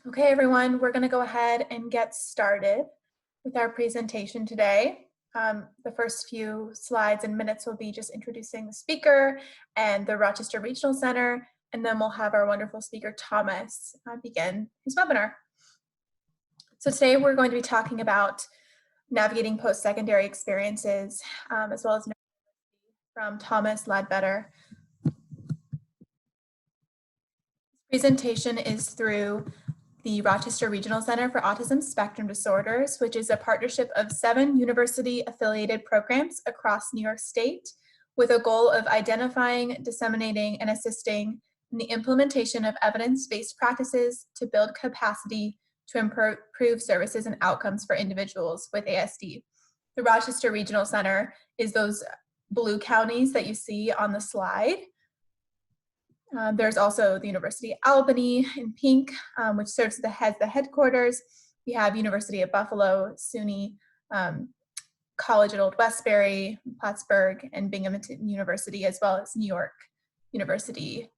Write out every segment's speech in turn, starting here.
Okay, everyone, we're going to go ahead and get started with our presentation today. The first few slides and minutes will be just introducing the speaker and the Rochester Regional Center, and then we'll have our wonderful speaker, Thomas, begin his webinar. So today we're going to be talking about navigating post-secondary experiences, as well as from Thomas Ledbetter. This presentation is through the Rochester Regional Center for Autism Spectrum Disorders, which is a partnership of 7 university-affiliated programs across New York State with a goal of identifying, disseminating, and assisting in the implementation of evidence-based practices to build capacity to improve services and outcomes for individuals with ASD. The Rochester Regional Center is those blue counties that you see on the slide. There's also the University of Albany in pink, which serves as the headquarters. We have University of Buffalo, SUNY, College at Old Westbury, Plattsburgh, and Binghamton University, as well as New York University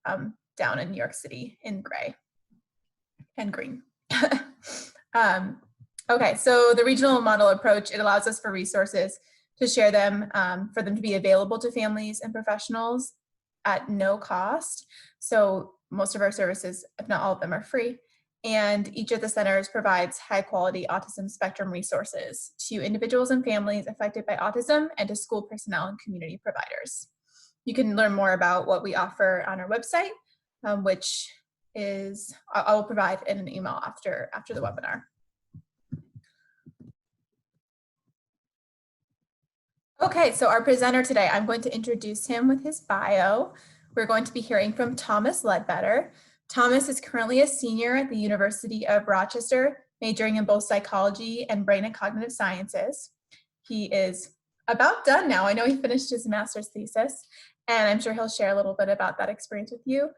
down in New York City in gray and green. Okay, so the regional model approach, it allows us for resources to share them, for them to be available to families and professionals at no cost. So most of our services, if not all of them, are free. And each of the centers provides high quality autism spectrum resources to individuals and families affected by autism and to school personnel and community providers. You can learn more about what we offer on our website, which is, I will provide in an email after the webinar. Okay, so our presenter today, I'm going to introduce him with his bio. We're going to be hearing from Thomas Ledbetter. Thomas is currently a senior at the University of Rochester, majoring in both psychology and brain and cognitive sciences. He is about done now. I know he finished his master's thesis, and I'm sure he'll share a little bit about that experience with you.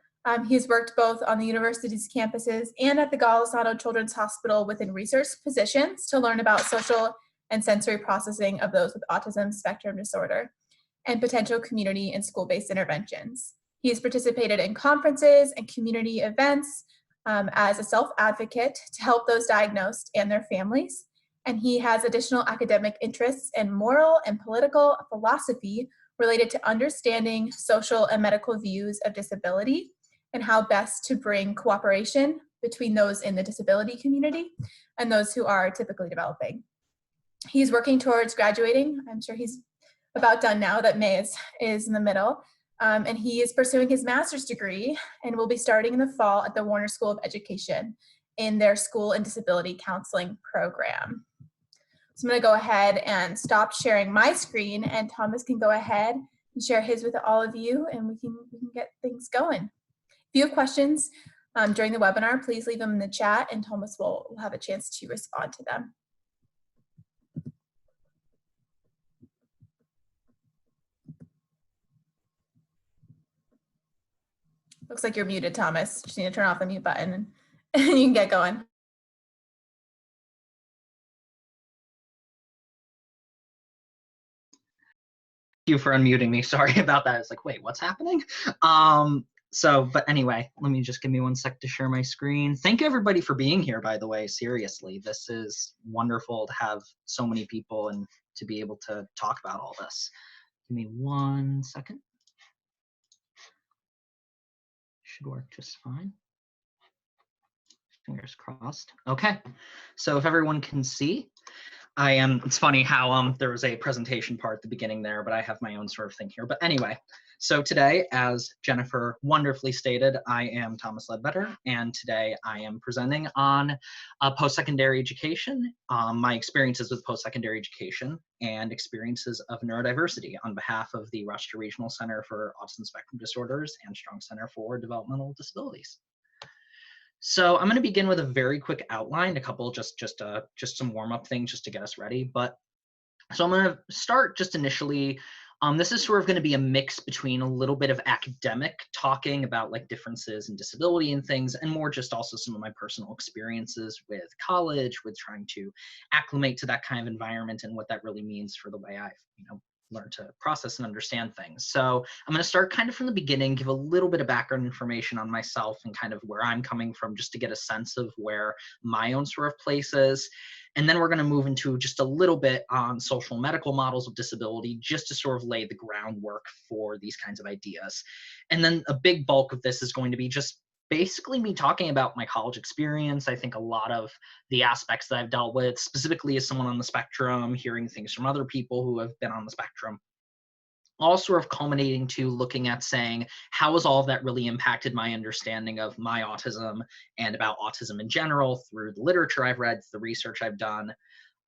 He's worked both on the university's campuses and at the Golisano Children's Hospital within research positions to learn about social and sensory processing of those with autism spectrum disorder and potential community and school-based interventions. He's participated in conferences and community events as a self-advocate to help those diagnosed and their families. And he has additional academic interests in moral and political philosophy related to understanding social and medical views of disability and how best to bring cooperation between those in the disability community and those who are typically developing. He's working towards graduating. I'm sure he's about done now that May is in the middle. And he is pursuing his master's degree and will be starting in the fall at the Warner School of Education in their school and disability counseling program. So I'm going to go ahead and stop sharing my screen, and Thomas can go ahead and share his with all of you, and we can get things going. If you have questions during the webinar, please leave them in the chat, and Thomas will have a chance to respond to them. Looks like you're muted, Thomas. Just need to turn off the mute button and you can get going. Thank you for unmuting me. Sorry about that. It's like, wait, what's happening? But anyway, let me just give me one sec to share my screen. Thank you everybody for being here, by the way. Seriously, this is wonderful to have so many people and to be able to talk about all this. Give me 1 second. Should work just fine. Fingers crossed. Okay, so if everyone can see, it's funny how there was a presentation part at the beginning there, but I have my own sort of thing here. But anyway, so today, as Jennifer wonderfully stated, I am Thomas Ledbetter, and today I am presenting on post-secondary education, my experiences with post-secondary education, and experiences of neurodiversity on behalf of the Rochester Regional Center for Autism Spectrum Disorders and Strong Center for Developmental Disabilities. So I'm going to begin with a very quick outline, a couple just some warm-up things just to get us ready. But so I'm going to start just initially. This is sort of going to be a mix between a little bit of academic talking about like differences in disability and things, and more just also some of my personal experiences with college, with trying to acclimate to that kind of environment and what that really means for the way I've learn to process and understand things. So I'm going to start kind of from the beginning, give a little bit of background information on myself and kind of where I'm coming from, just to get a sense of where my own sort of place is. And then we're going to move into just a little bit on social medical models of disability, just to sort of lay the groundwork for these kinds of ideas. And then a big bulk of this is going to be just basically me talking about my college experience. I think a lot of the aspects that I've dealt with, specifically as someone on the spectrum, hearing things from other people who have been on the spectrum, all sort of culminating to looking at saying, how has all of that really impacted my understanding of my autism and about autism in general through the literature I've read, the research I've done.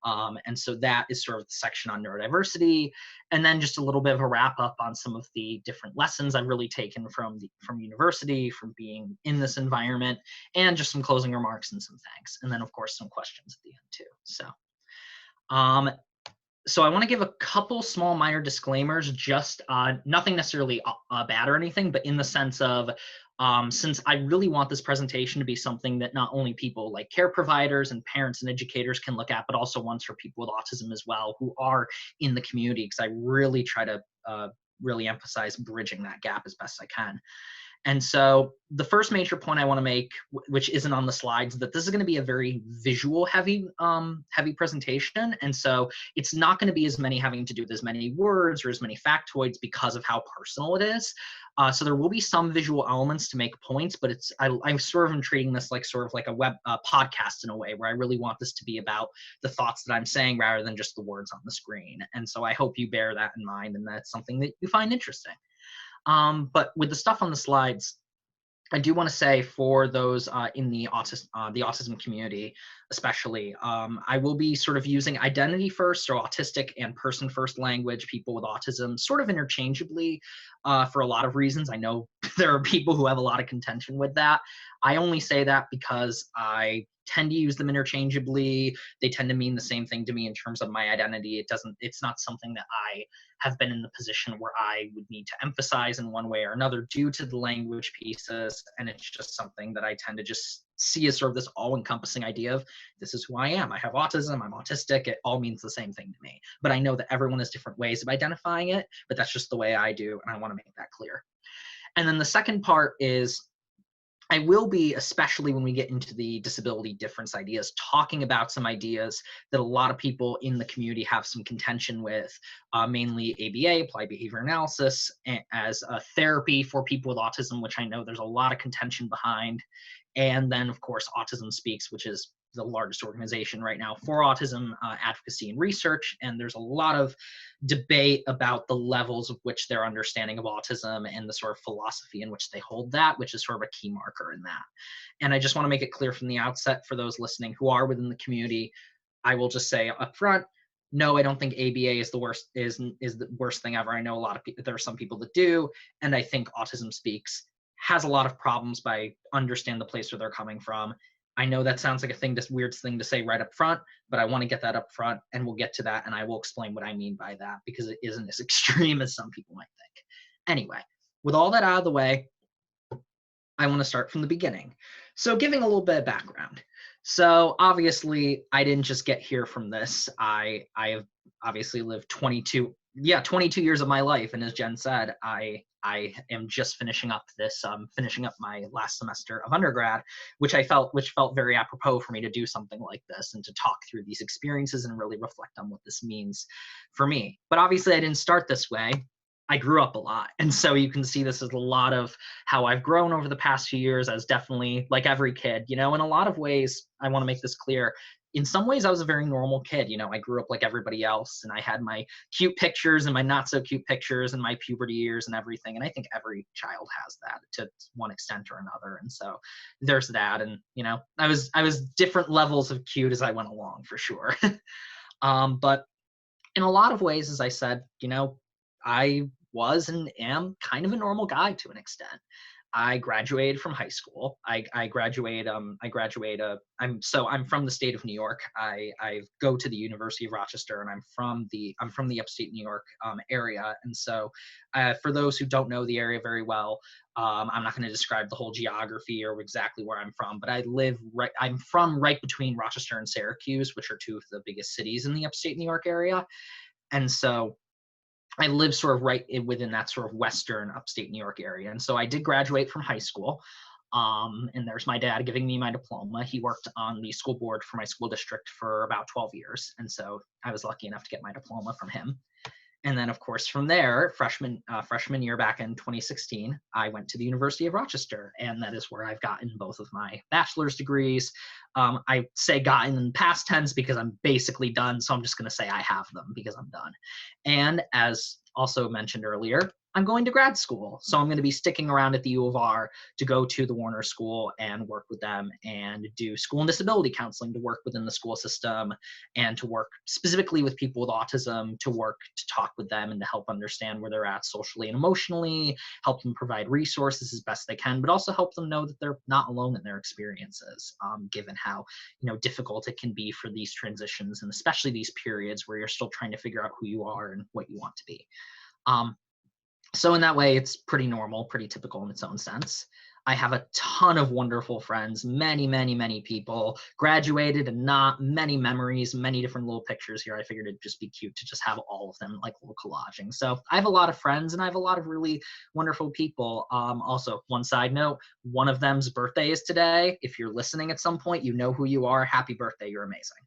And so that is sort of the section on neurodiversity, and then just a little bit of a wrap up on some of the different lessons I've really taken from university, from being in this environment, and just some closing remarks and some thanks, and then of course some questions at the end too. Um, so I want to give a couple small minor disclaimers, just nothing necessarily bad or anything, but in the sense of since I really want this presentation to be something that not only people like care providers and parents and educators can look at, but also ones for people with autism as well who are in the community, because I really try to really emphasize bridging that gap as best I can. And so the first major point I want to make, which isn't on the slides, that this is going to be a very visual heavy presentation. And so it's not going to be as many having to do with as many words or as many factoids because of how personal it is. So there will be some visual elements to make points, but I'm sort of treating this like sort of like a web podcast in a way, where I really want this to be about the thoughts that I'm saying rather than just the words on the screen. And so I hope you bear that in mind, and that's something that you find interesting. But with the stuff on the slides, I do want to say for those in the autism community, especially, I will be sort of using identity first, so autistic and person first language, people with autism, sort of interchangeably for a lot of reasons. I know there are people who have a lot of contention with that. I only say that because I tend to use them interchangeably. They tend to mean the same thing to me in terms of my identity. It's not something that I have been in the position where I would need to emphasize in one way or another due to the language pieces. And it's just something that I tend to just see as sort of this all-encompassing idea of, this is who I am. I have autism, I'm autistic. It all means the same thing to me. But I know that everyone has different ways of identifying it, but that's just the way I do, and I want to make that clear. And then the second part is, I will be, especially when we get into the disability difference ideas, talking about some ideas that a lot of people in the community have some contention with, mainly ABA, applied behavior analysis, as a therapy for people with autism, which I know there's a lot of contention behind. And then, of course, Autism Speaks, which is the largest organization right now for autism advocacy and research. And there's a lot of debate about the levels of which their understanding of autism and the sort of philosophy in which they hold that, which is sort of a key marker in that. And I just want to make it clear from the outset for those listening who are within the community, I will just say up front, no, I don't think ABA is the worst thing ever. I know a lot of people, there are some people that do, and I think Autism Speaks has a lot of problems, but I understand the place where they're coming from. I know that sounds like a weird thing to say right up front, but I want to get that up front, and we'll get to that, and I will explain what I mean by that, because it isn't as extreme as some people might think. Anyway, with all that out of the way, I want to start from the beginning. So giving a little bit of background. So obviously, I didn't just get here from this. I have obviously lived 22 years of my life, and as Jen said, I am just finishing up my last semester of undergrad, which felt very apropos for me to do something like this and to talk through these experiences and really reflect on what this means for me. But obviously, I didn't start this way. I grew up a lot. And so you can see this is a lot of how I've grown over the past few years, as definitely like every kid, in a lot of ways. I want to make this clear. In some ways, I was a very normal kid. I grew up like everybody else, and I had my cute pictures and my not so cute pictures and my puberty years and everything. And I think every child has that to one extent or another. And so there's that. And, I was different levels of cute as I went along, for sure. But in a lot of ways, as I said, I was and am kind of a normal guy to an extent. I graduated from high school. I'm from the state of New York. I go to the University of Rochester, and I'm from the upstate New York area. And so for those who don't know the area very well, I'm not going to describe the whole geography or exactly where I'm from, but I'm from right between Rochester and Syracuse, which are two of the biggest cities in the upstate New York area. And so I live sort of right within that sort of Western upstate New York area. And so I did graduate from high school. And there's my dad giving me my diploma. He worked on the school board for my school district for about 12 years. And so I was lucky enough to get my diploma from him. And then, of course, from there, freshman year back in 2016, I went to the University of Rochester, and that is where I've gotten both of my bachelor's degrees. I say gotten in past tense because I'm basically done, so I'm just going to say I have them because I'm done. And as also mentioned earlier, I'm going to grad school. So I'm going to be sticking around at the U of R to go to the Warner School and work with them and do school and disability counseling, to work within the school system and to work specifically with people with autism, to work to talk with them and to help understand where they're at socially and emotionally, help them provide resources as best they can, but also help them know that they're not alone in their experiences, given how, difficult it can be for these transitions, and especially these periods where you're still trying to figure out who you are and what you want to be. So in that way, it's pretty normal, pretty typical in its own sense. I have a ton of wonderful friends, many, many, many people, graduated and not, many memories, many different little pictures here. I figured it'd just be cute to just have all of them, like little collaging. So I have a lot of friends and I have a lot of really wonderful people. Also, one side note, one of them's birthday is today. If you're listening at some point, you know who you are. Happy birthday, you're amazing.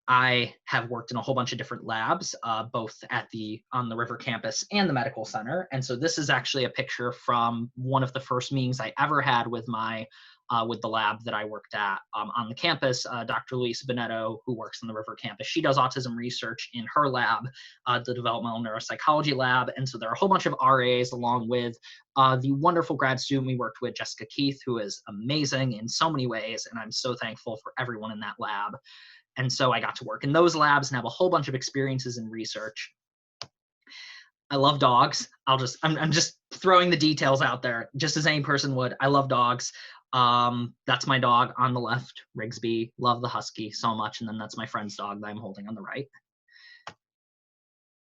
I have worked in a whole bunch of different labs, both on the River campus and the medical center. And so this is actually a picture from one of the first meetings I ever had with with the lab that I worked at on the campus. Dr. Luisa Bonetto, who works on the River campus, she does autism research in her lab, the developmental neuropsychology lab. And so there are a whole bunch of RAs along with the wonderful grad student we worked with, Jessica Keith, who is amazing in so many ways. And I'm so thankful for everyone in that lab. And so I got to work in those labs and have a whole bunch of experiences in research. I love dogs. I'm just throwing the details out there, just as any person would. I love dogs. That's my dog on the left, Rigsby. Love the husky so much. And then that's my friend's dog that I'm holding on the right.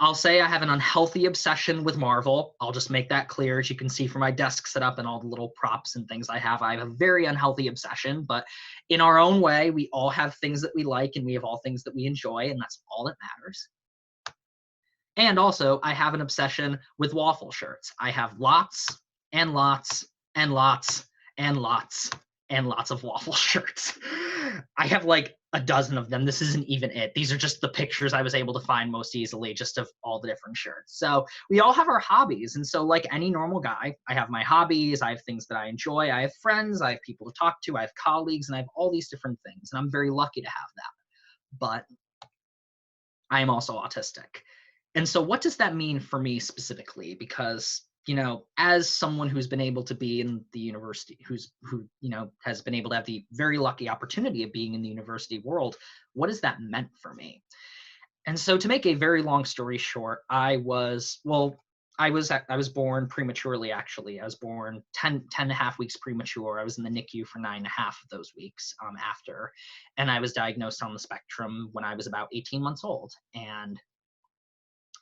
I'll say I have an unhealthy obsession with Marvel. I'll just make that clear. As you can see from my desk setup and all the little props and things I have a very unhealthy obsession, but in our own way, we all have things that we like and we have all things that we enjoy, and that's all that matters. And also, I have an obsession with waffle shirts. I have lots and lots and lots and lots and lots of waffle shirts. I have like a dozen of them. This isn't even it. These are just the pictures I was able to find most easily, just of all the different shirts. So we all have our hobbies. And so like any normal guy, I have my hobbies, I have things that I enjoy, I have friends, I have people to talk to, I have colleagues, and I have all these different things. And I'm very lucky to have that. But I am also autistic. And so what does that mean for me specifically? Because, as someone who's been able to be in the university, who has been able to have the very lucky opportunity of being in the university world, what has that meant for me? And so to make a very long story short, I was born prematurely, actually. I was born 10 and a half weeks premature. I was in the NICU for 9.5 of those weeks after. And I was diagnosed on the spectrum when I was about 18 months old. And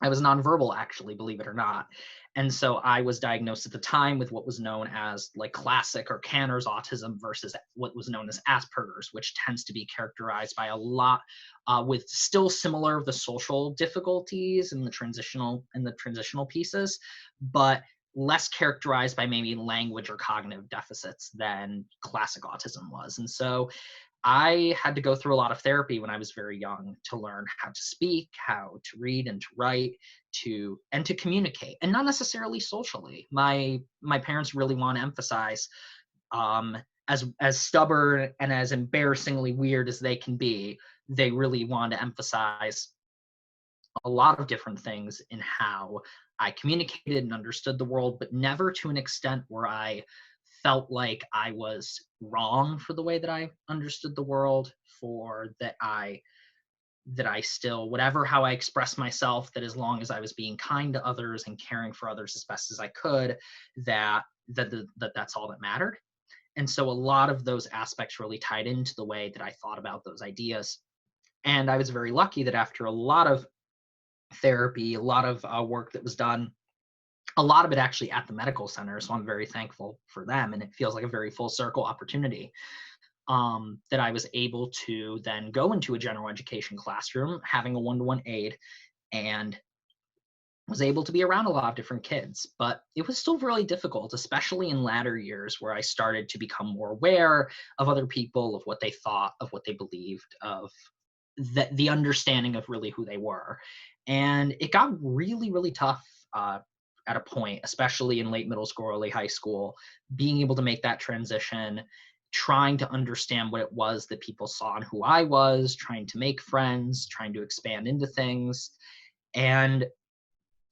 I was nonverbal, actually, believe it or not. And so I was diagnosed at the time with what was known as like classic or Kanner's autism versus what was known as Asperger's, which tends to be characterized by a lot with still similar the social difficulties and the transitional pieces, but less characterized by maybe language or cognitive deficits than classic autism was. And so I had to go through a lot of therapy when I was very young to learn how to speak, how to read and to write, and to communicate, and not necessarily socially. My parents really want to emphasize, as stubborn and as embarrassingly weird as they can be, they really want to emphasize a lot of different things in how I communicated and understood the world, but never to an extent where I felt like I was wrong for the way that I understood the world, for that I still, whatever how I expressed myself, that as long as I was being kind to others and caring for others as best as I could, that's all that mattered. And so a lot of those aspects really tied into the way that I thought about those ideas. And I was very lucky that after a lot of therapy, a lot of work that was done, a lot of it actually at the medical center. So I'm very thankful for them. And it feels like a very full circle opportunity that I was able to then go into a general education classroom, having a one-to-one aide and was able to be around a lot of different kids, but it was still really difficult, especially in latter years where I started to become more aware of other people, of what they thought, of what they believed, of the understanding of really who they were. And it got really, really tough at a point, especially in late middle school, early high school, being able to make that transition, trying to understand what it was that people saw and who I was, trying to make friends, trying to expand into things. And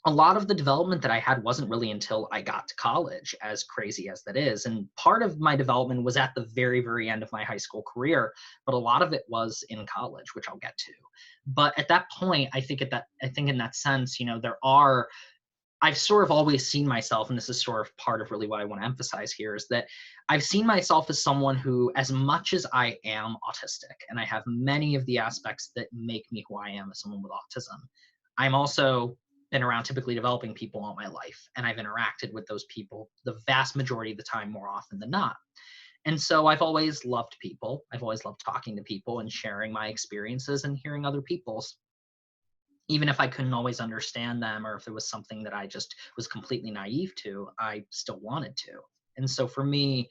a lot of the development that I had wasn't really until I got to college, as crazy as that is. And part of my development was at the very, very end of my high school career, but a lot of it was in college, which I'll get to. But at that point, I think in that sense, I've sort of always seen myself, and this is sort of part of really what I want to emphasize here, is that I've seen myself as someone who, as much as I am autistic, and I have many of the aspects that make me who I am as someone with autism, I'm also been around typically developing people all my life, and I've interacted with those people the vast majority of the time more often than not. And so I've always loved people. I've always loved talking to people and sharing my experiences and hearing other people's, even if I couldn't always understand them, or if it was something that I just was completely naive to, I still wanted to. And so for me,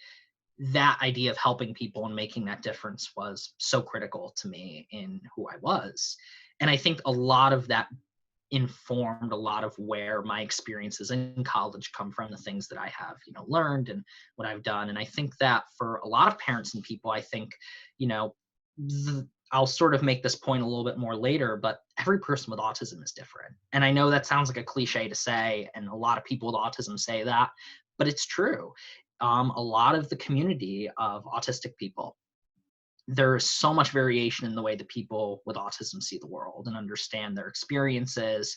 that idea of helping people and making that difference was so critical to me in who I was. And I think a lot of that informed a lot of where my experiences in college come from, the things that I have, learned and what I've done. And I think that for a lot of parents and people, I think, you know, I'll sort of make this point a little bit more later, but every person with autism is different. And I know that sounds like a cliche to say, and a lot of people with autism say that, but it's true. A lot of the community of autistic people, there's so much variation in the way that people with autism see the world and understand their experiences,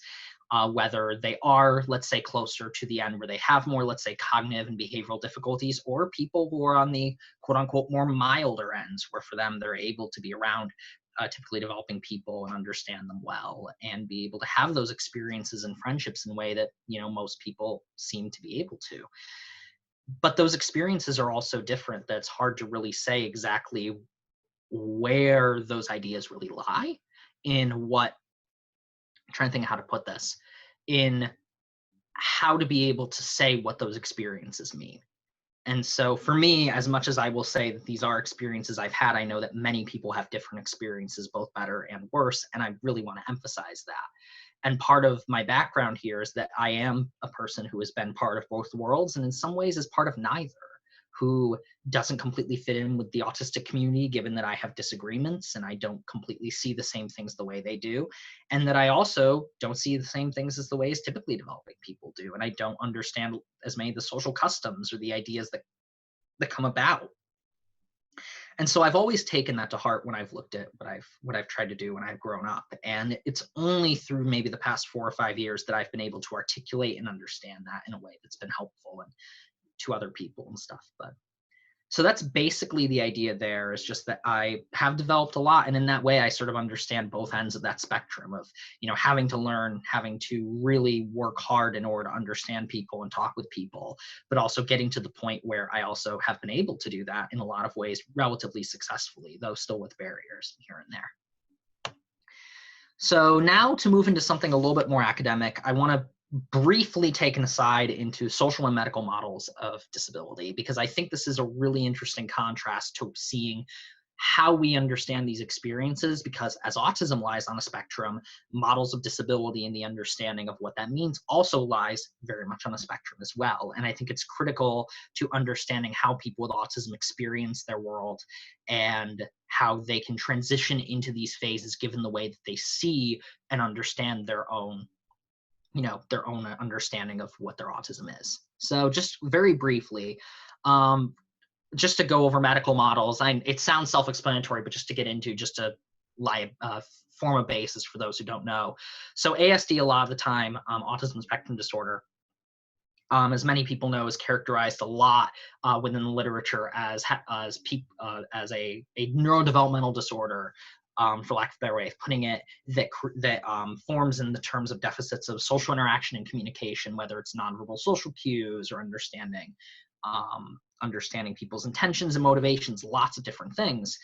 whether they are, let's say, closer to the end where they have more, let's say, cognitive and behavioral difficulties, or people who are on the quote unquote more milder ends, where for them they're able to be around typically developing people and understand them well and be able to have those experiences and friendships in a way that most people seem to be able to. But those experiences are also different. That's hard to really say exactly where those ideas really lie in what I'm trying to think of how to put this, in how to be able to say what those experiences mean. And so for me, as much as I will say that these are experiences I've had, I know that many people have different experiences, both better and worse, and I really want to emphasize that. And part of my background here is that I am a person who has been part of both worlds, and in some ways is part of neither, who doesn't completely fit in with the autistic community, given that I have disagreements and I don't completely see the same things the way they do, and that I also don't see the same things as the ways typically developing people do, and I don't understand as many of the social customs or the ideas that come about. And so I've always taken that to heart when I've looked at what I've tried to do when I've grown up. And it's only through maybe the past 4 or 5 years that I've been able to articulate and understand that in a way that's been helpful and to other people and stuff. But so that's basically the idea there, is just that I have developed a lot. And in that way, I sort of understand both ends of that spectrum of, having to learn, having to really work hard in order to understand people and talk with people, but also getting to the point where I also have been able to do that in a lot of ways relatively successfully, though still with barriers here and there. So now to move into something a little bit more academic, I want to briefly take an aside into social and medical models of disability, because I think this is a really interesting contrast to seeing how we understand these experiences, because as autism lies on a spectrum, models of disability and the understanding of what that means also lies very much on a spectrum as well. And I think it's critical to understanding how people with autism experience their world and how they can transition into these phases given the way that they see and understand their own understanding of what their autism is. So just very briefly, just to go over medical models, it sounds self-explanatory, but just to get into, just to form a basis for those who don't know. So ASD, a lot of the time, autism spectrum disorder, as many people know, is characterized a lot within the literature as a neurodevelopmental disorder, for lack of a better way of putting it, that forms in the terms of deficits of social interaction and communication, whether it's nonverbal social cues or understanding people's intentions and motivations, lots of different things.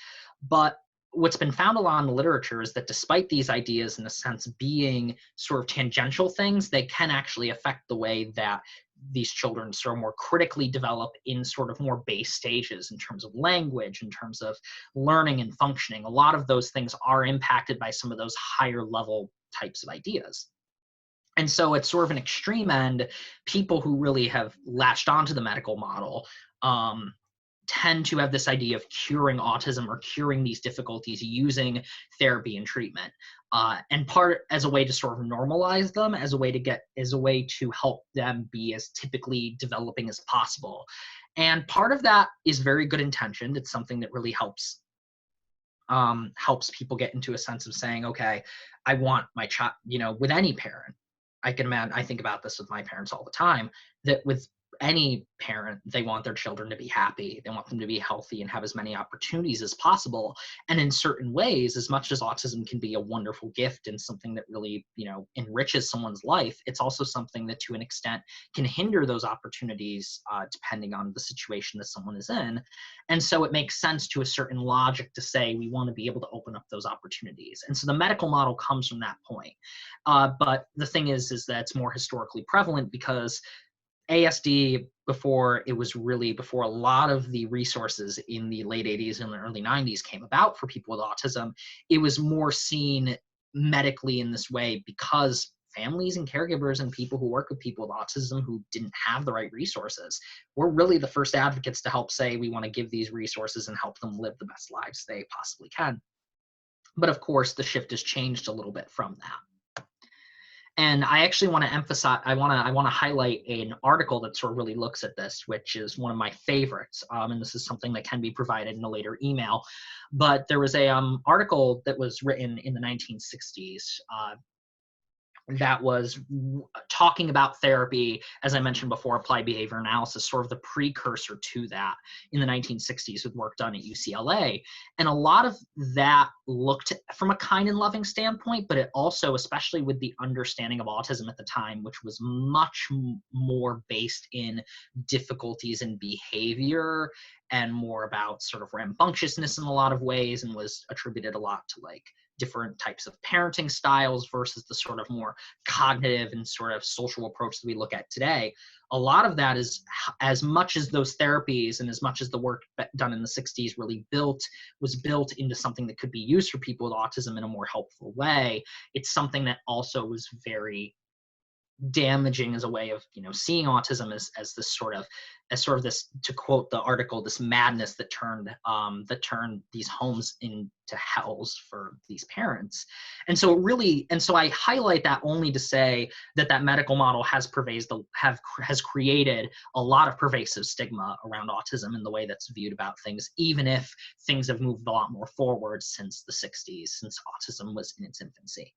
But what's been found a lot in the literature is that despite these ideas, in a sense, being sort of tangential things, they can actually affect the way that these children sort of more critically develop in sort of more base stages in terms of language, in terms of learning and functioning. A lot of those things are impacted by some of those higher level types of ideas. And so it's sort of an extreme end. People who really have latched onto the medical model um, tend to have this idea of curing autism or curing these difficulties using therapy and treatment, and part as a way to sort of normalize them, as a way to help them be as typically developing as possible. And part of that is very good intentioned. It's something that really helps people get into a sense of saying, okay, I want my child, with any parent, I can imagine, I think about this with my parents all the time, that with any parent, they want their children to be happy. They want them to be healthy and have as many opportunities as possible. And in certain ways, as much as autism can be a wonderful gift and something that really, enriches someone's life, it's also something that to an extent can hinder those opportunities, depending on the situation that someone is in. And so it makes sense to a certain logic to say we want to be able to open up those opportunities. And so the medical model comes from that point. But the thing is that it's more historically prevalent because ASD, before a lot of the resources in the late 80s and the early 90s came about for people with autism, it was more seen medically in this way because families and caregivers and people who work with people with autism who didn't have the right resources were really the first advocates to help say we want to give these resources and help them live the best lives they possibly can. But of course, the shift has changed a little bit from that. And I actually want to emphasize, I want to highlight an article that sort of really looks at this, which is one of my favorites. And this is something that can be provided in a later email. But there was a article that was written in the 1960s that was talking about therapy, as I mentioned before, applied behavior analysis, sort of the precursor to that in the 1960s with work done at UCLA. And a lot of that looked from a kind and loving standpoint, but it also, especially with the understanding of autism at the time, which was much more based in difficulties in behavior and more about sort of rambunctiousness in a lot of ways, and was attributed a lot to like different types of parenting styles versus the sort of more cognitive and sort of social approach that we look at today. A lot of that is, as much as those therapies and as much as the work done in the 60s really was built into something that could be used for people with autism in a more helpful way, it's something that also was very damaging as a way of seeing autism as this sort of this, to quote the article, this madness that turned these homes into hells for these parents. And so I highlight that only to say that medical model has created a lot of pervasive stigma around autism and the way that's viewed about things, even if things have moved a lot more forward since the 60s, since autism was in its infancy.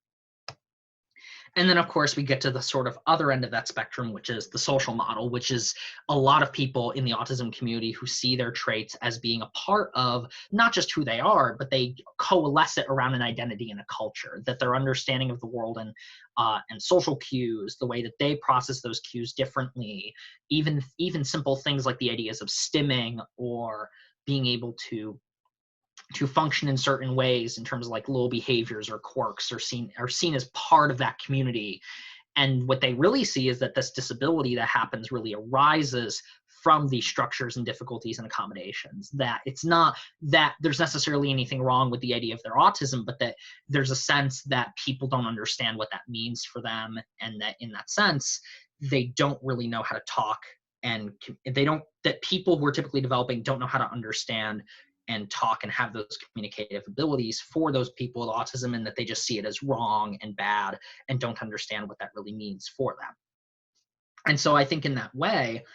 And then, of course, we get to the sort of other end of that spectrum, which is the social model, which is a lot of people in the autism community who see their traits as being a part of not just who they are, but they coalesce it around an identity and a culture, that their understanding of the world and social cues, the way that they process those cues differently, even simple things like the ideas of stimming or being able to function in certain ways in terms of like little behaviors or quirks are seen as part of that community. And what they really see is that this disability that happens really arises from these structures and difficulties and accommodations, that it's not that there's necessarily anything wrong with the idea of their autism, but that there's a sense that people don't understand what that means for them, and that in that sense they don't really know how to talk, and that people who are typically developing don't know how to understand and talk and have those communicative abilities for those people with autism, and that they just see it as wrong and bad and don't understand what that really means for them. And so I think in that way,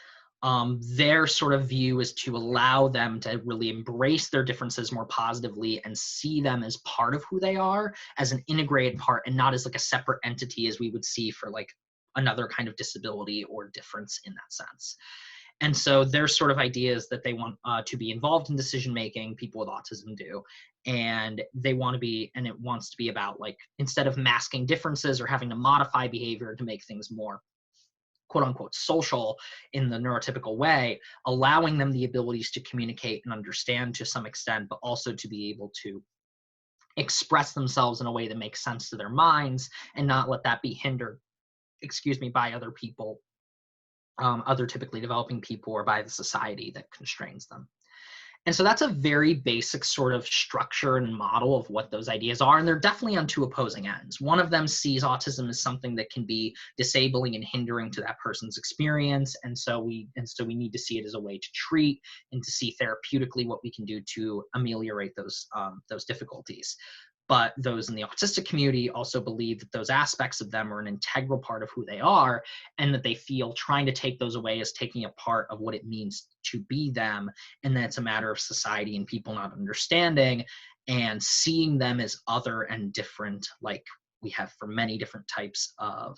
their sort of view is to allow them to really embrace their differences more positively and see them as part of who they are, as an integrated part, and not as like a separate entity as we would see for like another kind of disability or difference in that sense. And so there's sort of ideas that they want to be involved in decision making, people with autism do. And they want to be, and it wants to be about like, instead of masking differences or having to modify behavior to make things more quote unquote social in the neurotypical way, allowing them the abilities to communicate and understand to some extent, but also to be able to express themselves in a way that makes sense to their minds and not let that be hindered, by other people, other typically developing people, or by the society that constrains them. And so that's a very basic sort of structure and model of what those ideas are. And they're definitely on two opposing ends. One of them sees autism as something that can be disabling and hindering to that person's experience. And so we need to see it as a way to treat and to see therapeutically what we can do to ameliorate those difficulties. But those in the autistic community also believe that those aspects of them are an integral part of who they are, and that they feel trying to take those away is taking a part of what it means to be them, and that it's a matter of society and people not understanding and seeing them as other and different, like we have for many different types of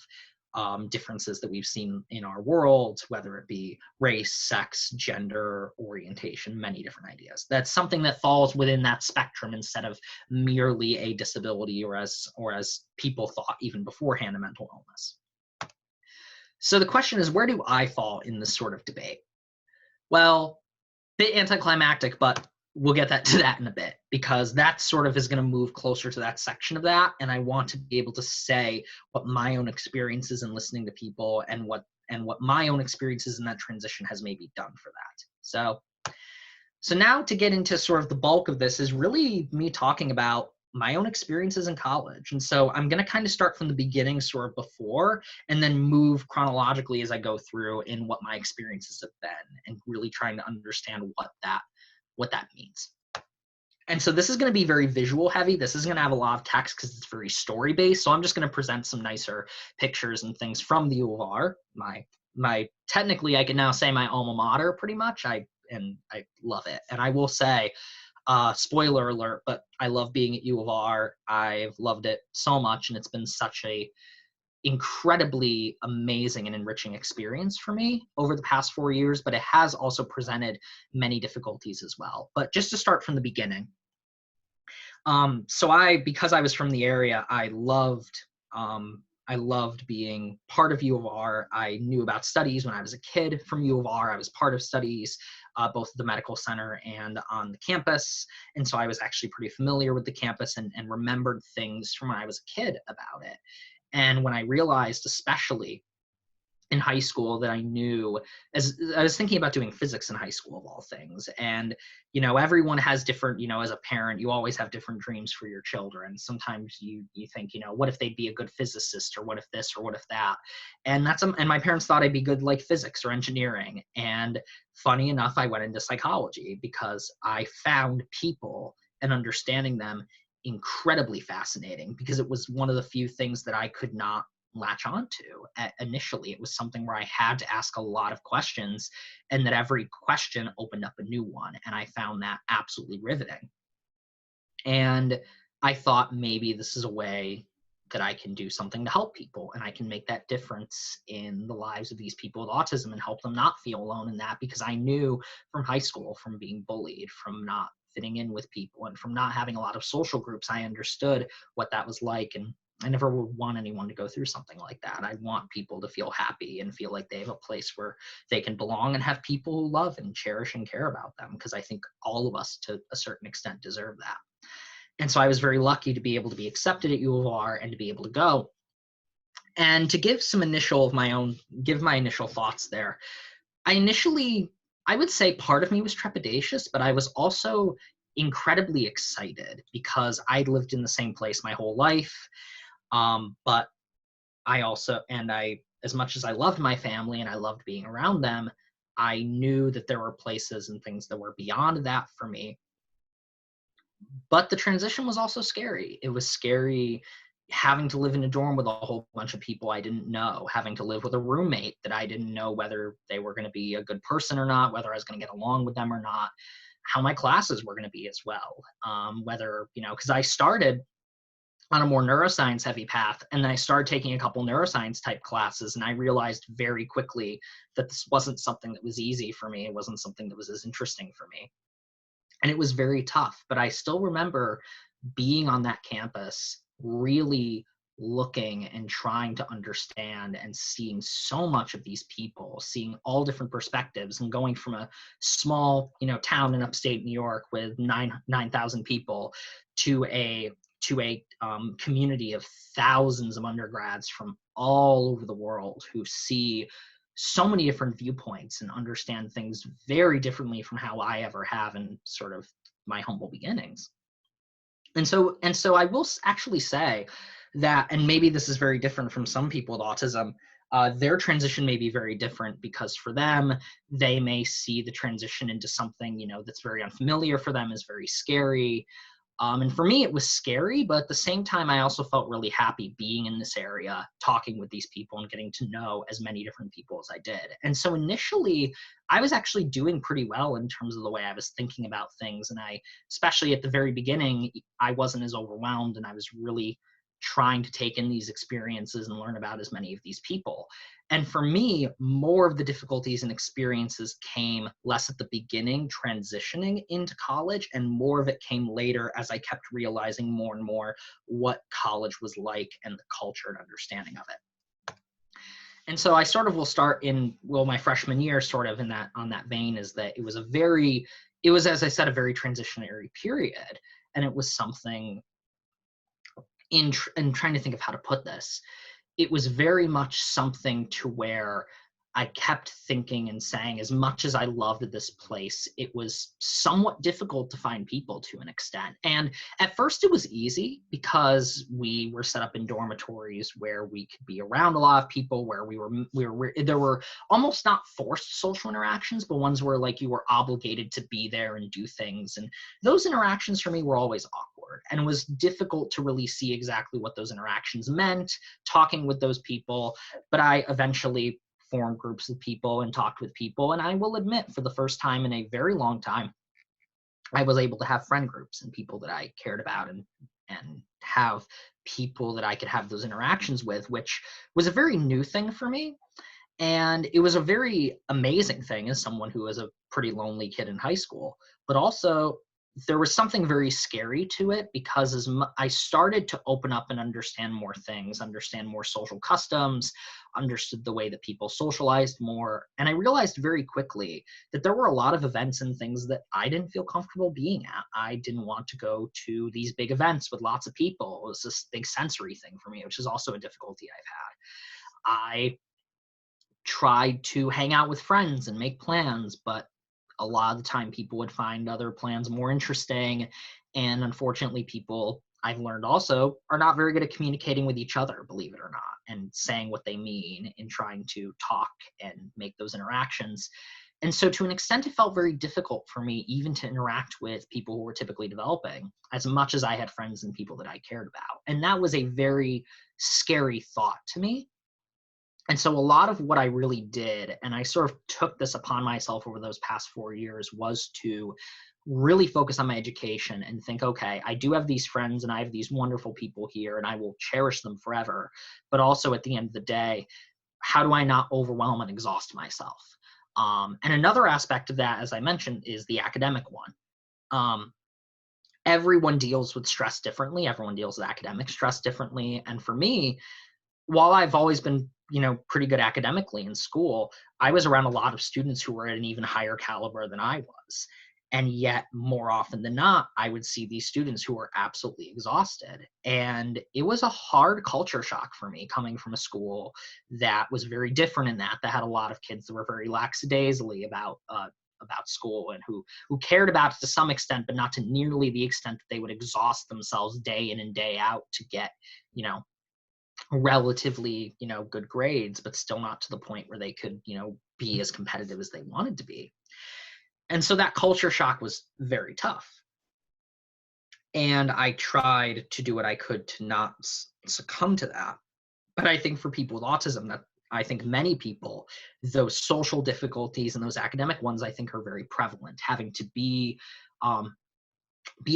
differences that we've seen in our world, whether it be race, sex, gender, orientation, many different ideas. That's something that falls within that spectrum instead of merely a disability, or as people thought even beforehand, a mental illness. So the question is, where do I fall in this sort of debate? Well, bit anticlimactic, but we'll get to that in a bit, because that sort of is going to move closer to that section of that. And I want to be able to say what my own experiences in listening to people and what my own experiences in that transition has maybe done for that. So now to get into sort of the bulk of this is really me talking about my own experiences in college. And so I'm going to kind of start from the beginning, sort of before, and then move chronologically as I go through in what my experiences have been, and really trying to understand what that means. And so this is going to be very visual heavy. This is going to have a lot of text because it's very story based. So I'm just going to present some nicer pictures and things from the U of R. My technically, I can now say my alma mater pretty much. I love it. And I will say, spoiler alert, but I love being at U of R. I've loved it so much, and it's been such a incredibly amazing and enriching experience for me over the past 4 years, but it has also presented many difficulties as well. But just to start from the beginning, because I was from the area, I loved being part of U of R. I knew about studies when I was a kid from U of R. I was part of studies, both at the medical center and on the campus. And so I was actually pretty familiar with the campus and remembered things from when I was a kid about it. And when I realized, especially in high school, that I knew, as I was thinking about doing physics in high school of all things, and everyone has different, as a parent, you always have different dreams for your children. Sometimes you think, what if they'd be a good physicist, or what if this, or what if that, and and my parents thought I'd be good like physics or engineering. And funny enough, I went into psychology because I found people and understanding them incredibly fascinating, because it was one of the few things that I could not latch onto initially. It was something where I had to ask a lot of questions, and that every question opened up a new one, and I found that absolutely riveting. And I thought, maybe this is a way that I can do something to help people, and I can make that difference in the lives of these people with autism and help them not feel alone in that, because I knew from high school, from being bullied, from not fitting in with people, and from not having a lot of social groups, I understood what that was like. And I never would want anyone to go through something like that. I want people to feel happy and feel like they have a place where they can belong, and have people who love and cherish and care about them, because I think all of us to a certain extent deserve that. And so I was very lucky to be able to be accepted at U of R and to be able to go. And to give my initial thoughts there, I would say part of me was trepidatious, but I was also incredibly excited, because I'd lived in the same place my whole life. But as much as I loved my family and I loved being around them, I knew that there were places and things that were beyond that for me. But the transition was also scary. It was scary having to live in a dorm with a whole bunch of people I didn't know, having to live with a roommate that I didn't know whether they were going to be a good person or not, whether I was going to get along with them or not, how my classes were going to be as well. Because I started on a more neuroscience heavy path, and then I started taking a couple neuroscience type classes, and I realized very quickly that this wasn't something that was easy for me. It wasn't something that was as interesting for me. And it was very tough, but I still remember being on that campus, really looking and trying to understand and seeing so much of these people, seeing all different perspectives, and going from a small, town in upstate New York with 9,000 people to a to a community of thousands of undergrads from all over the world who see so many different viewpoints and understand things very differently from how I ever have in sort of my humble beginnings. And so I will actually say that, and maybe this is very different from some people with autism, their transition may be very different because for them, they may see the transition into something, that's very unfamiliar for them, is very scary. And for me, it was scary, but at the same time, I also felt really happy being in this area, talking with these people and getting to know as many different people as I did. And so initially, I was actually doing pretty well in terms of the way I was thinking about things. And especially at the very beginning, I wasn't as overwhelmed, and I was really trying to take in these experiences and learn about as many of these people. And for me, more of the difficulties and experiences came less at the beginning, transitioning into college, and more of it came later as I kept realizing more and more what college was like and the culture and understanding of it. And so I sort of will start my freshman year, sort of on that vein, is that it was, as I said, a very transitionary period. And it was something in trying to think of how to put this, it was very much something to where I kept thinking and saying, as much as I loved this place, it was somewhat difficult to find people to an extent. And at first it was easy because we were set up in dormitories where we could be around a lot of people, where there were almost not forced social interactions, but ones where like you were obligated to be there and do things. And those interactions for me were always awkward, and it was difficult to really see exactly what those interactions meant, talking with those people. But I eventually formed groups of people and talked with people. And I will admit, for the first time in a very long time, I was able to have friend groups and people that I cared about, and have people that I could have those interactions with, which was a very new thing for me. And it was a very amazing thing as someone who was a pretty lonely kid in high school. But also, there was something very scary to it, because I started to open up and understand more things, understand more social customs, understood the way that people socialized more. And I realized very quickly that there were a lot of events and things that I didn't feel comfortable being at. I didn't want to go to these big events with lots of people. It was this big sensory thing for me, which is also a difficulty I've had. I tried to hang out with friends and make plans, but a lot of the time people would find other plans more interesting. And unfortunately, people, I've learned also, are not very good at communicating with each other, believe it or not, and saying what they mean in trying to talk and make those interactions. And so to an extent, it felt very difficult for me even to interact with people who were typically developing, as much as I had friends and people that I cared about. And that was a very scary thought to me. And so a lot of what I really did, and I sort of took this upon myself over those past 4 years, was to really focus on my education and think, okay, I do have these friends and I have these wonderful people here and I will cherish them forever. But also at the end of the day, how do I not overwhelm and exhaust myself? And another aspect of that, as I mentioned, is the academic one. Everyone deals with stress differently. Everyone deals with academic stress differently. And for me, while I've always been, pretty good academically in school, I was around a lot of students who were at an even higher caliber than I was. And yet, more often than not, I would see these students who were absolutely exhausted. And it was a hard culture shock for me, coming from a school that was very different in that had a lot of kids that were very lackadaisically about school, and who cared about it to some extent, but not to nearly the extent that they would exhaust themselves day in and day out to get, relatively, good grades, but still not to the point where they could, be as competitive as they wanted to be. And so that culture shock was very tough. And I tried to do what I could to not succumb to that. But I think for people with autism, that I think many people, those social difficulties and those academic ones, I think are very prevalent. Having to be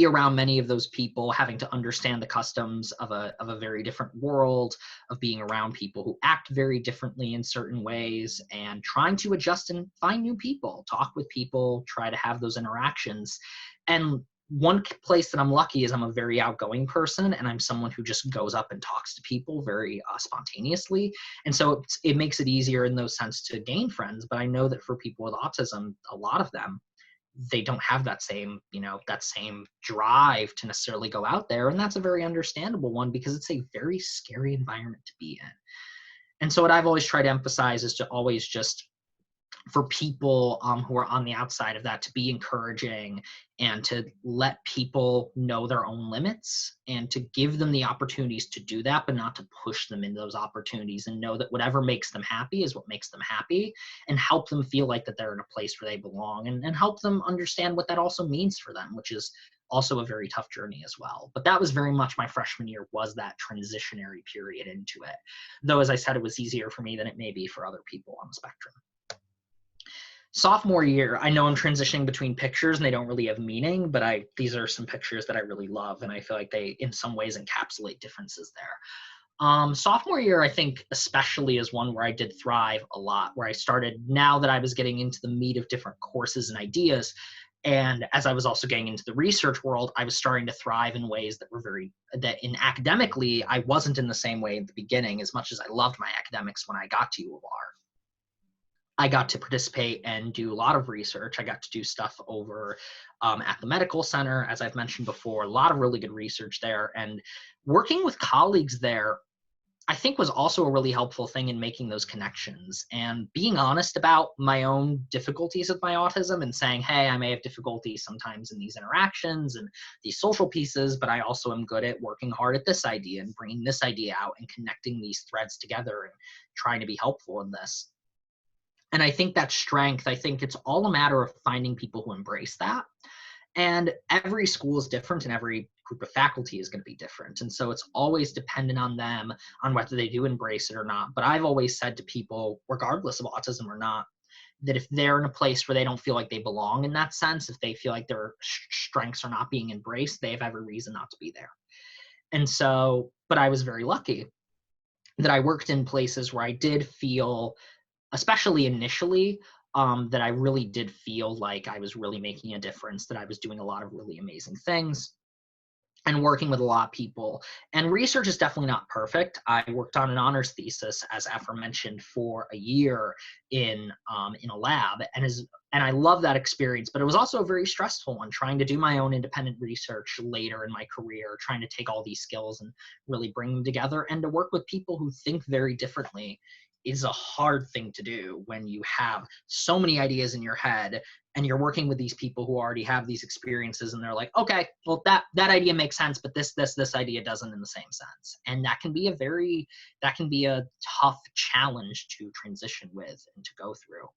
around many of those people, having to understand the customs of a very different world, of being around people who act very differently in certain ways, and trying to adjust and find new people, talk with people, try to have those interactions. And one place that I'm lucky is I'm a very outgoing person, and I'm someone who just goes up and talks to people very spontaneously. And so it makes it easier in those sense to gain friends. But I know that for people with autism, a lot of them, they don't have that same, that same drive to necessarily go out there. And that's a very understandable one because it's a very scary environment to be in. And so what I've always tried to emphasize is to always just, for people who are on the outside of that, to be encouraging and to let people know their own limits and to give them the opportunities to do that, but not to push them into those opportunities, and know that whatever makes them happy is what makes them happy, and help them feel like that they're in a place where they belong, and help them understand what that also means for them, which is also a very tough journey as well. But that was very much my freshman year, was that transitionary period into it. Though, as I said, it was easier for me than it may be for other people on the spectrum. Sophomore year, I know I'm transitioning between pictures and they don't really have meaning, but these are some pictures that I really love, and I feel like they in some ways encapsulate differences there. Sophomore year, I think especially, is one where I did thrive a lot, where I started, now that I was getting into the meat of different courses and ideas, and as I was also getting into the research world, I was starting to thrive in ways that were that in academically, I wasn't in the same way at the beginning. As much as I loved my academics when I got to U of R, I got to participate and do a lot of research. I got to do stuff over at the medical center, as I've mentioned before, a lot of really good research there. And working with colleagues there, I think, was also a really helpful thing in making those connections and being honest about my own difficulties with my autism and saying, hey, I may have difficulties sometimes in these interactions and these social pieces, but I also am good at working hard at this idea and bringing this idea out and connecting these threads together and trying to be helpful in this. And I think that strength, I think it's all a matter of finding people who embrace that. And every school is different and every group of faculty is going to be different. And so it's always dependent on them, on whether they do embrace it or not. But I've always said to people, regardless of autism or not, that if they're in a place where they don't feel like they belong in that sense, if they feel like their strengths are not being embraced, they have every reason not to be there. And so, but I was very lucky that I worked in places where I did feel, especially initially, that I really did feel like I was really making a difference, that I was doing a lot of really amazing things and working with a lot of people. And research is definitely not perfect. I worked on an honors thesis, as aforementioned, for a year in a lab, and I love that experience, but it was also a very stressful one, trying to do my own independent research later in my career, trying to take all these skills and really bring them together, and to work with people who think very differently is a hard thing to do when you have so many ideas in your head and you're working with these people who already have these experiences, and they're like, okay, well, that idea makes sense, but this idea doesn't in the same sense. And that can be a tough challenge to transition with and to go through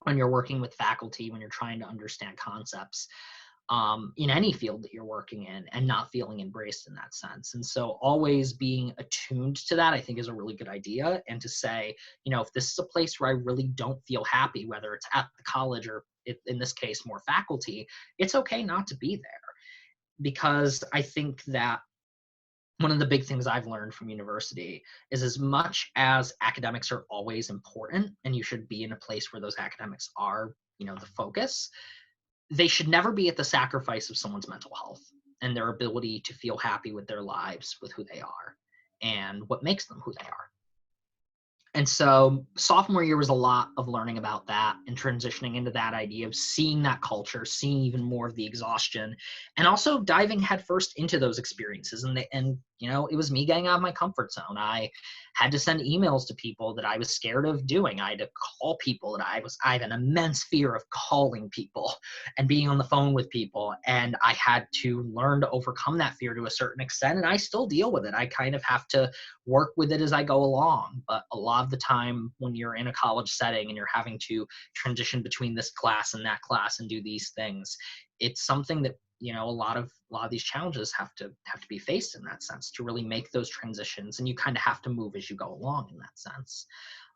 when you're working with faculty, when you're trying to understand concepts in any field that you're working in, and not feeling embraced in that sense. And so always being attuned to that, I think, is a really good idea. And to say, if this is a place where I really don't feel happy, whether it's at the college or in this case, more faculty, it's okay not to be there. Because I think that one of the big things I've learned from university is, as much as academics are always important and you should be in a place where those academics are, the focus, they should never be at the sacrifice of someone's mental health and their ability to feel happy with their lives, with who they are and what makes them who they are. And so sophomore year was a lot of learning about that and transitioning into that idea of seeing that culture, seeing even more of the exhaustion, and also diving headfirst into those experiences. And it was me getting out of my comfort zone. I had to send emails to people that I was scared of doing. I had to call people that I have an immense fear of calling people and being on the phone with people. And I had to learn to overcome that fear to a certain extent. And I still deal with it. I kind of have to work with it as I go along. But a lot of the time when you're in a college setting and you're having to transition between this class and that class and do these things, it's something that, a lot of these challenges have to be faced in that sense, to really make those transitions. And you kind of have to move as you go along in that sense.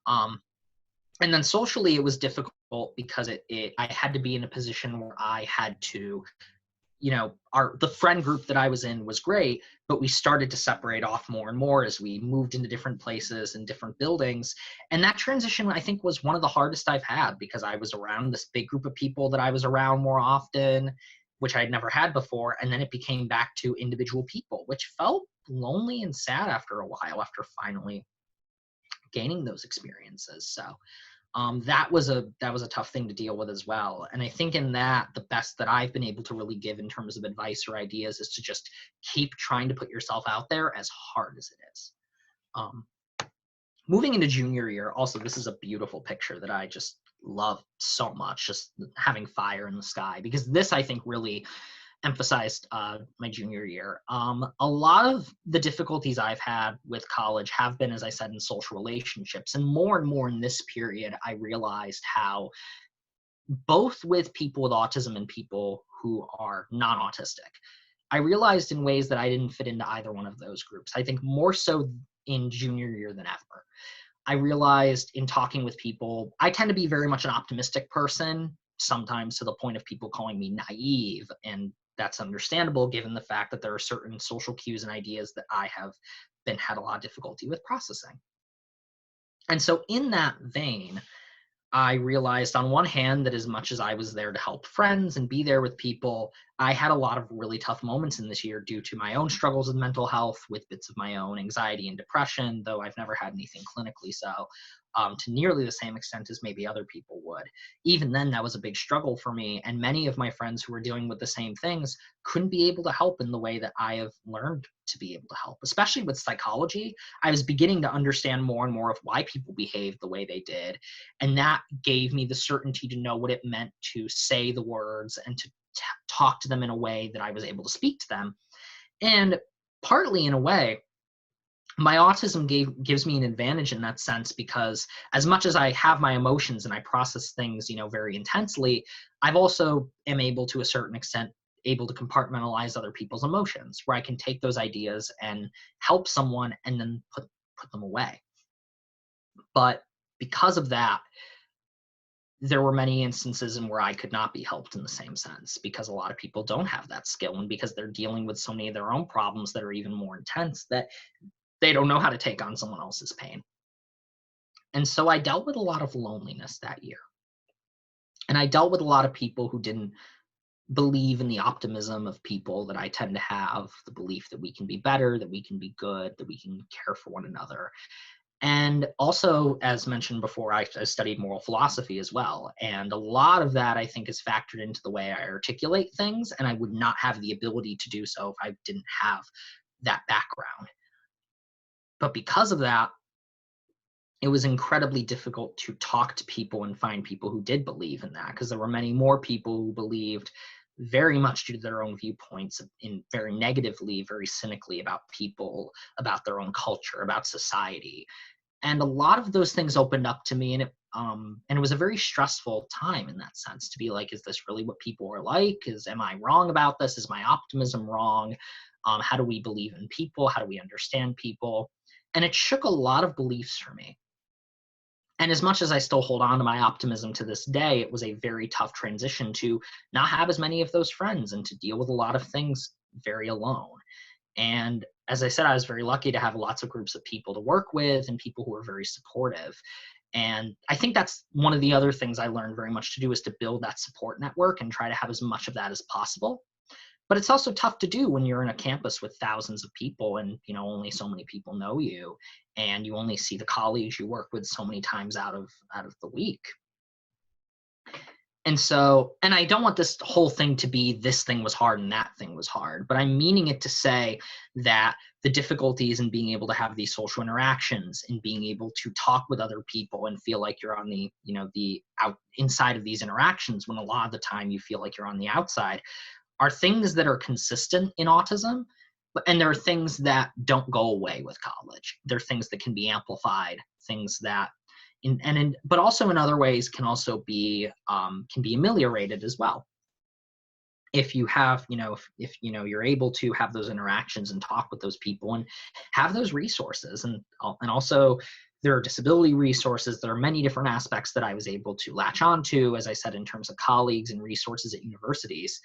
And then socially, it was difficult because I had to be in a position where I had to, the friend group that I was in was great, but we started to separate off more and more as we moved into different places and different buildings. And that transition, I think, was one of the hardest I've had, because I was around this big group of people that I was around more often, which I had never had before. And then it became back to individual people, which felt lonely and sad after a while, after finally gaining those experiences. So that was a tough thing to deal with as well. And I think in that, the best that I've been able to really give in terms of advice or ideas is to just keep trying to put yourself out there as hard as it is. Um, Moving into junior year, also, this is a beautiful picture that I just love so much, just having fire in the sky, because this, I think, really emphasized my junior year. A lot of the difficulties I've had with college have been, as I said, in social relationships. And more in this period, I realized how both with people with autism and people who are non-autistic, I realized in ways that I didn't fit into either one of those groups. I think more so in junior year than ever. I realized in talking with people, I tend to be very much an optimistic person, sometimes to the point of people calling me naive. And that's understandable given the fact that there are certain social cues and ideas that I have had a lot of difficulty with processing. And so in that vein, I realized on one hand that as much as I was there to help friends and be there with people, I had a lot of really tough moments in this year due to my own struggles with mental health, with bits of my own anxiety and depression, though I've never had anything clinically so, to nearly the same extent as maybe other people would. Even then, that was a big struggle for me, and many of my friends who were dealing with the same things couldn't be able to help in the way that I have learned to be able to help, especially with psychology. I was beginning to understand more and more of why people behaved the way they did, and that gave me the certainty to know what it meant to say the words and to talk to them in a way that I was able to speak to them. And partly in a way, my autism gives me an advantage in that sense, because as much as I have my emotions and I process things, very intensely, I've also am able to a certain extent able to compartmentalize other people's emotions, where I can take those ideas and help someone and then put them away. But because of that, there were many instances in where I could not be helped in the same sense, because a lot of people don't have that skill, and because they're dealing with so many of their own problems that are even more intense that they don't know how to take on someone else's pain. And so I dealt with a lot of loneliness that year. And I dealt with a lot of people who didn't believe in the optimism of people that I tend to have, the belief that we can be better, that we can be good, that we can care for one another. And also, as mentioned before, I studied moral philosophy as well. And a lot of that, I think, is factored into the way I articulate things. And I would not have the ability to do so if I didn't have that background. But because of that, it was incredibly difficult to talk to people and find people who did believe in that, because there were many more people who believed very much due to their own viewpoints in very negatively, very cynically about people, about their own culture, about society. And a lot of those things opened up to me, and it was a very stressful time in that sense, to be like, is this really what people are like? Am I wrong about this? Is my optimism wrong? How do we believe in people? How do we understand people? And it shook a lot of beliefs for me. And as much as I still hold on to my optimism to this day, it was a very tough transition to not have as many of those friends and to deal with a lot of things very alone. And as I said, I was very lucky to have lots of groups of people to work with and people who were very supportive. And I think that's one of the other things I learned very much to do, is to build that support network and try to have as much of that as possible. But it's also tough to do when you're in a campus with thousands of people and, only so many people know you, and you only see the colleagues you work with so many times out of the week. And so, and I don't want this whole thing to be this thing was hard and that thing was hard, but I'm meaning it to say that the difficulties in being able to have these social interactions and being able to talk with other people and feel like you're on the, the inside of these interactions, when a lot of the time you feel like you're on the outside, are things that are consistent in autism, and there are things that don't go away with college. There are things that can be amplified, things that, but also in other ways can also be can be ameliorated as well. If you have, if you're able to have those interactions and talk with those people and have those resources, and also there are disability resources. There are many different aspects that I was able to latch onto, as I said, in terms of colleagues and resources at universities.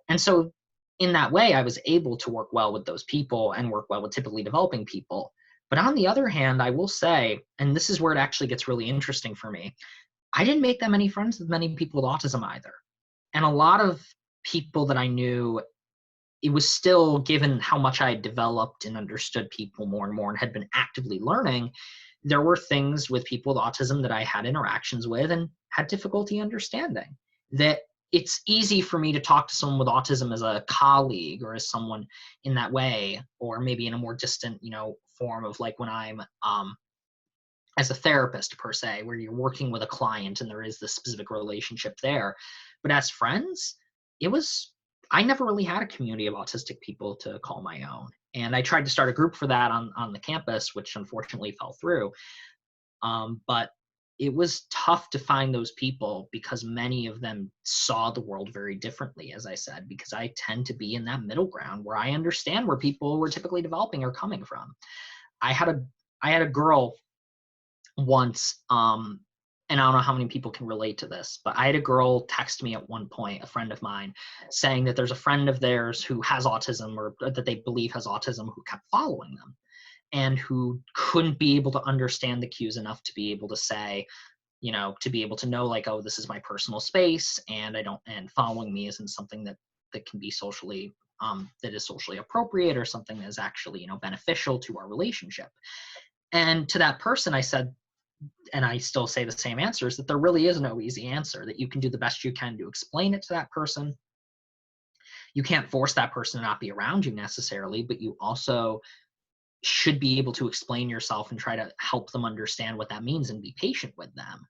And so in that way, I was able to work well with those people and work well with typically developing people. But on the other hand, I will say, and this is where it actually gets really interesting for me, I didn't make that many friends with many people with autism either. And a lot of people that I knew, it was still, given how much I had developed and understood people more and more and had been actively learning, there were things with people with autism that I had interactions with and had difficulty understanding. That it's easy for me to talk to someone with autism as a colleague or as someone in that way, or maybe in a more distant, form of like when I'm as a therapist per se, where you're working with a client and there is this specific relationship there. But as friends, I never really had a community of autistic people to call my own. And I tried to start a group for that on the campus, which unfortunately fell through. But it was tough to find those people because many of them saw the world very differently, as I said, because I tend to be in that middle ground where I understand where people who are typically developing are coming from. I had a girl once, and I don't know how many people can relate to this, but I had a girl text me at one point, a friend of mine, saying that there's a friend of theirs who has autism, or that they believe has autism, who kept following them and who couldn't be able to understand the cues enough to be able to say, to be able to know like, oh, this is my personal space, and and following me isn't something that can be socially, that is socially appropriate, or something that is actually, beneficial to our relationship. And to that person, I said, and I still say the same answer, is that there really is no easy answer, that you can do the best you can to explain it to that person. You can't force that person to not be around you necessarily, but you also should be able to explain yourself and try to help them understand what that means and be patient with them.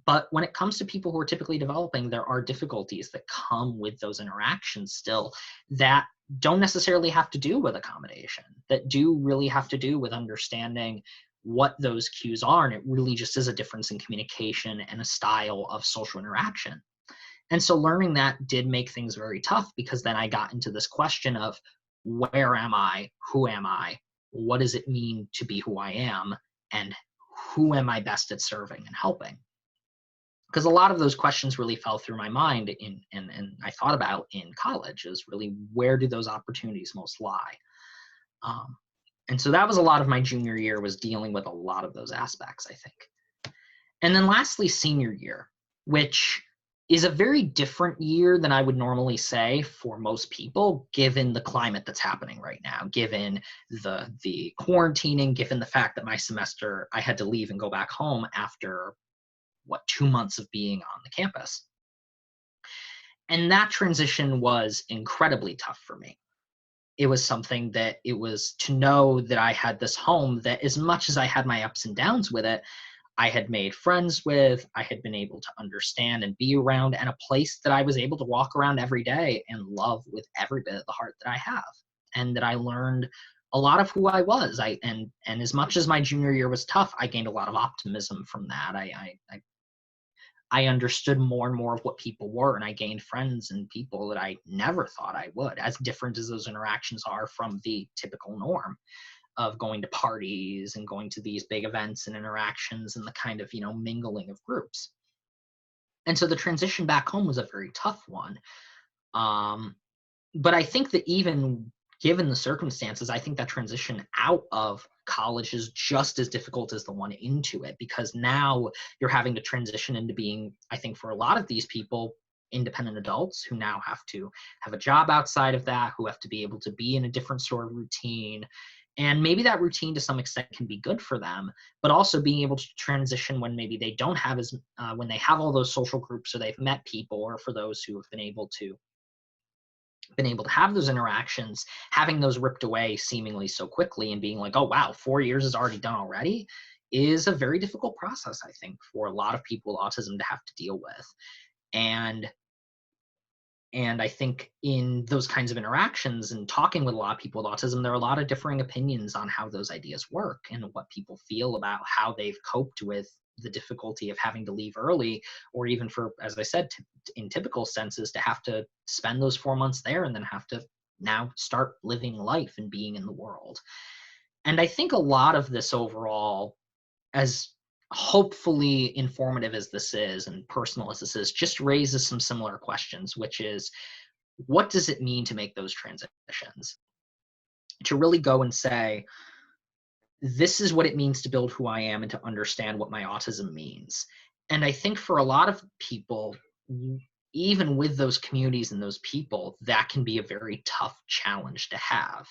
But when it comes to people who are typically developing, there are difficulties that come with those interactions still that don't necessarily have to do with accommodation, that do really have to do with understanding what those cues are. And it really just is a difference in communication and a style of social interaction. And so learning that did make things very tough, because then I got into this question of, where am I? Who am I? What does it mean to be who I am? And who am I best at serving and helping? Because a lot of those questions really fell through my mind and I thought about in college, is really, where do those opportunities most lie? Um, and so that was a lot of my junior year, was dealing with a lot of those aspects, I think. And then lastly, senior year, which is a very different year than I would normally say for most people, given the climate that's happening right now, given the quarantining, given the fact that my semester, I had to leave and go back home after 2 months of being on the campus. And that transition was incredibly tough for me. It was something that, it was to know that I had this home that, as much as I had my ups and downs with it, I had made friends with, I had been able to understand and be around, and a place that I was able to walk around every day and love with every bit of the heart that I have. And that I learned a lot of who I was. And as much as my junior year was tough, I gained a lot of optimism from that. I understood more and more of what people were, and I gained friends and people that I never thought I would, as different as those interactions are from the typical norm of going to parties and going to these big events and interactions and the kind of, mingling of groups. And so the transition back home was a very tough one. But I think that even given the circumstances, I think that transition out of college is just as difficult as the one into it, because now you're having to transition into being, I think for a lot of these people, independent adults who now have to have a job outside of that, who have to be able to be in a different sort of routine. And maybe that routine to some extent can be good for them, but also being able to transition when maybe they don't have when they have all those social groups, or they've met people, or for those who have been able to have those interactions, having those ripped away seemingly so quickly, and being like, oh wow, 4 years is already done already, is a very difficult process, I think, for a lot of people with autism to have to deal with. And I think in those kinds of interactions and talking with a lot of people with autism, there are a lot of differing opinions on how those ideas work and what people feel about how they've coped with the difficulty of having to leave early, or even for, as I said, in typical senses, to have to spend those 4 months there and then have to now start living life and being in the world. And I think a lot of this overall, as hopefully informative as this is and personal as this is, just raises some similar questions, which is, what does it mean to make those transitions? To really go and say, this is what it means to build who I am and to understand what my autism means. And I think for a lot of people, even with those communities and those people, that can be a very tough challenge to have,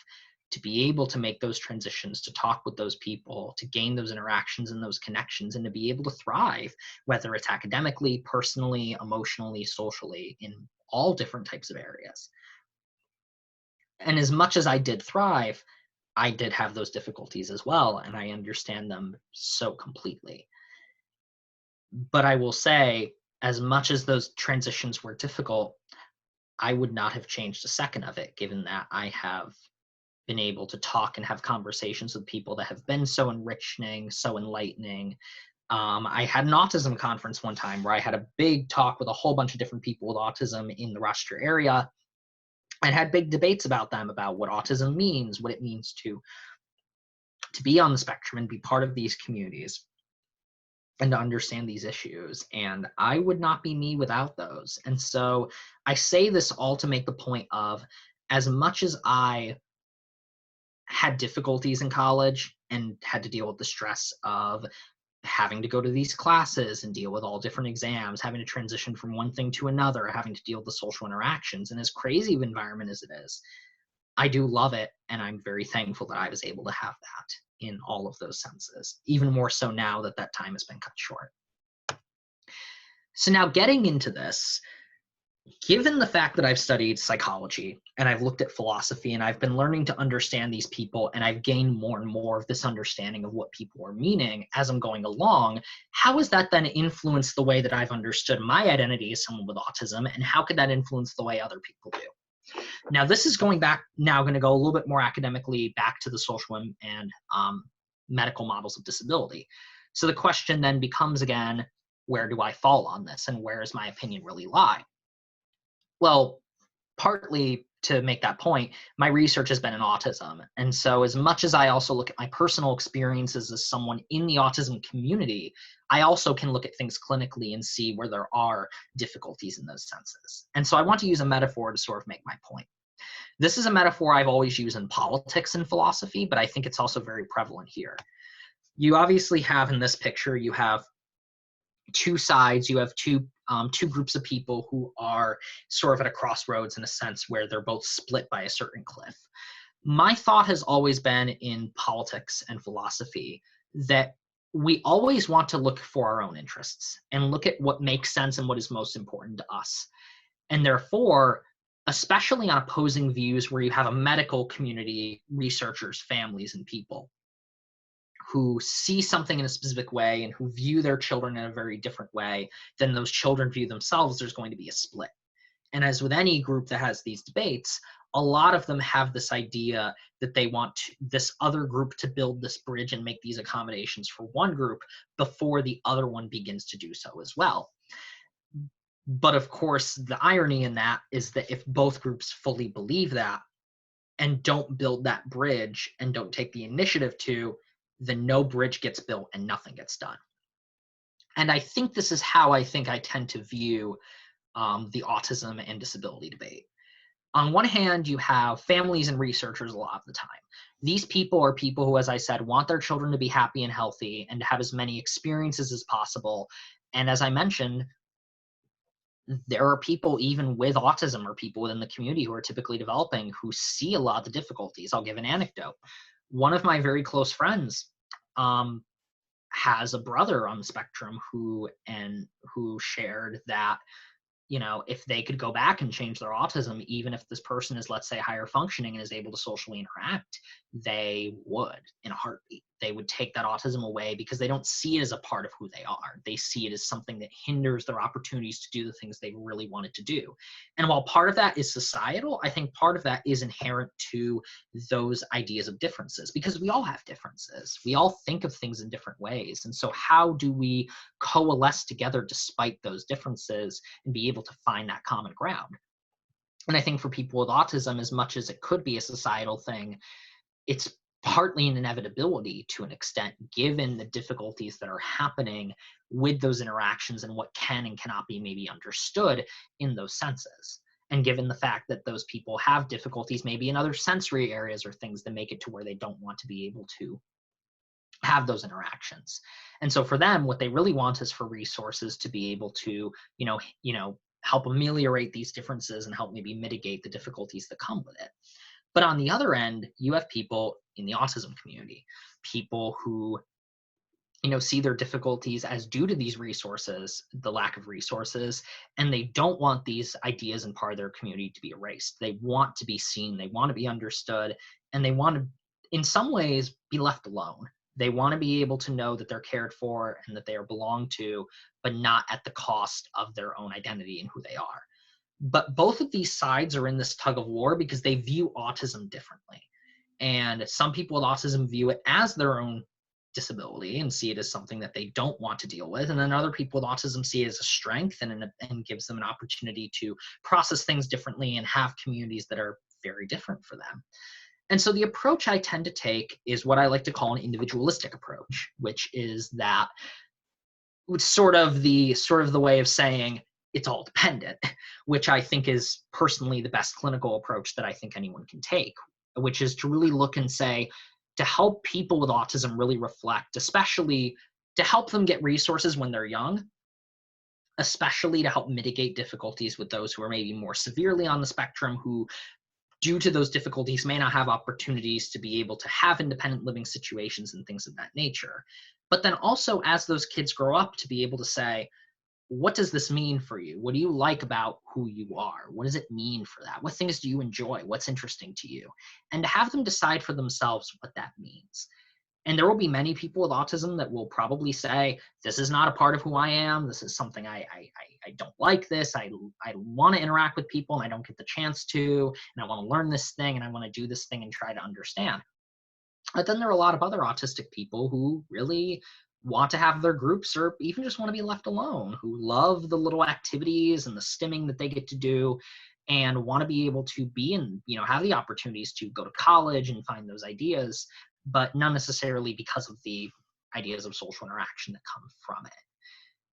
to be able to make those transitions, to talk with those people, to gain those interactions and those connections, and to be able to thrive, whether it's academically, personally, emotionally, socially, in all different types of areas. And as much as I did thrive, I did have those difficulties as well, and I understand them so completely. But I will say, as much as those transitions were difficult, I would not have changed a second of it, given that I have been able to talk and have conversations with people that have been so enriching, so enlightening. I had an autism conference one time where I had a big talk with a whole bunch of different people with autism in the Rochester area, and had big debates about them, about what autism means, what it means to be on the spectrum and be part of these communities and to understand these issues. And I would not be me without those. And so I say this all to make the point of, as much as I had difficulties in college and had to deal with the stress of having to go to these classes and deal with all different exams, having to transition from one thing to another, having to deal with the social interactions, and as crazy of an environment as it is, I do love it, and I'm very thankful that I was able to have that in all of those senses, even more so now that that time has been cut short. So now, getting into this, given the fact that I've studied psychology and I've looked at philosophy and I've been learning to understand these people, and I've gained more and more of this understanding of what people are meaning as I'm going along, how has that then influenced the way that I've understood my identity as someone with autism, and how could that influence the way other people do? Now, this is going back, now going to go a little bit more academically back to the social and medical models of disability. So the question then becomes again, where do I fall on this, and where does my opinion really lie? Well, partly to make that point, my research has been in autism. And so as much as I also look at my personal experiences as someone in the autism community, I also can look at things clinically and see where there are difficulties in those senses. And so I want to use a metaphor to sort of make my point. This is a metaphor I've always used in politics and philosophy, but I think it's also very prevalent here. You obviously have in this picture, you have two sides, you have two groups of people who are sort of at a crossroads in a sense where they're both split by a certain cliff. My thought has always been in politics and philosophy that we always want to look for our own interests and look at what makes sense and what is most important to us. And therefore, especially on opposing views where you have a medical community, researchers, families, and people who see something in a specific way and who view their children in a very different way than those children view themselves, there's going to be a split. And as with any group that has these debates, a lot of them have this idea that they want this other group to build this bridge and make these accommodations for one group before the other one begins to do so as well. But of course, the irony in that is that if both groups fully believe that and don't build that bridge and don't take the initiative to, then no bridge gets built and nothing gets done. And I think this is how I tend to view the autism and disability debate. On one hand, you have families and researchers a lot of the time. These people are people who, as I said, want their children to be happy and healthy and to have as many experiences as possible. And as I mentioned, there are people even with autism or people within the community who are typically developing who see a lot of the difficulties. I'll give an anecdote. One of my very close friends has a brother on the spectrum who shared that, you know, if they could go back and change their autism, even if this person is, let's say, higher functioning and is able to socially interact, they would in a heartbeat. They would take that autism away because they don't see it as a part of who they are. They see it as something that hinders their opportunities to do the things they really wanted to do. And while part of that is societal, I think part of that is inherent to those ideas of differences, because we all have differences. We all think of things in different ways. And so how do we coalesce together despite those differences and be able to find that common ground? And I think for people with autism, as much as it could be a societal thing, it's partly an inevitability to an extent, given the difficulties that are happening with those interactions and what can and cannot be maybe understood in those senses. And given the fact that those people have difficulties maybe in other sensory areas or things that make it to where they don't want to be able to have those interactions. And so for them, what they really want is for resources to be able to, help ameliorate these differences and help maybe mitigate the difficulties that come with it. But on the other end, you have people in the autism community, people who see their difficulties as due to these resources, the lack of resources, and they don't want these ideas and part of their community to be erased. They want to be seen, they want to be understood, and they want to, in some ways, be left alone. They want to be able to know that they're cared for and that they are belonged to, but not at the cost of their own identity and who they are. But both of these sides are in this tug of war because they view autism differently. And some people with autism view it as their own disability and see it as something that they don't want to deal with. And then other people with autism see it as a strength and gives them an opportunity to process things differently and have communities that are very different for them. And so the approach I tend to take is what I like to call an individualistic approach, which is that sort of the way of saying it's all dependent, which I think is personally the best clinical approach that I think anyone can take, which is to really look and say, to help people with autism really reflect, especially to help them get resources when they're young, especially to help mitigate difficulties with those who are maybe more severely on the spectrum, who due to those difficulties may not have opportunities to be able to have independent living situations and things of that nature. But then also as those kids grow up to be able to say, what does this mean for you? What do you like about who you are? What does it mean for that? What things do you enjoy? What's interesting to you? And to have them decide for themselves what that means. And there will be many people with autism that will probably say, this is not a part of who I am. This is something I don't like this. I want to interact with people and I don't get the chance to, and I want to learn this thing and I want to do this thing and try to understand. But then there are a lot of other autistic people who really want to have their groups or even just want to be left alone, who love the little activities and the stimming that they get to do and want to be able to be in, have the opportunities to go to college and find those ideas, but not necessarily because of the ideas of social interaction that come from it.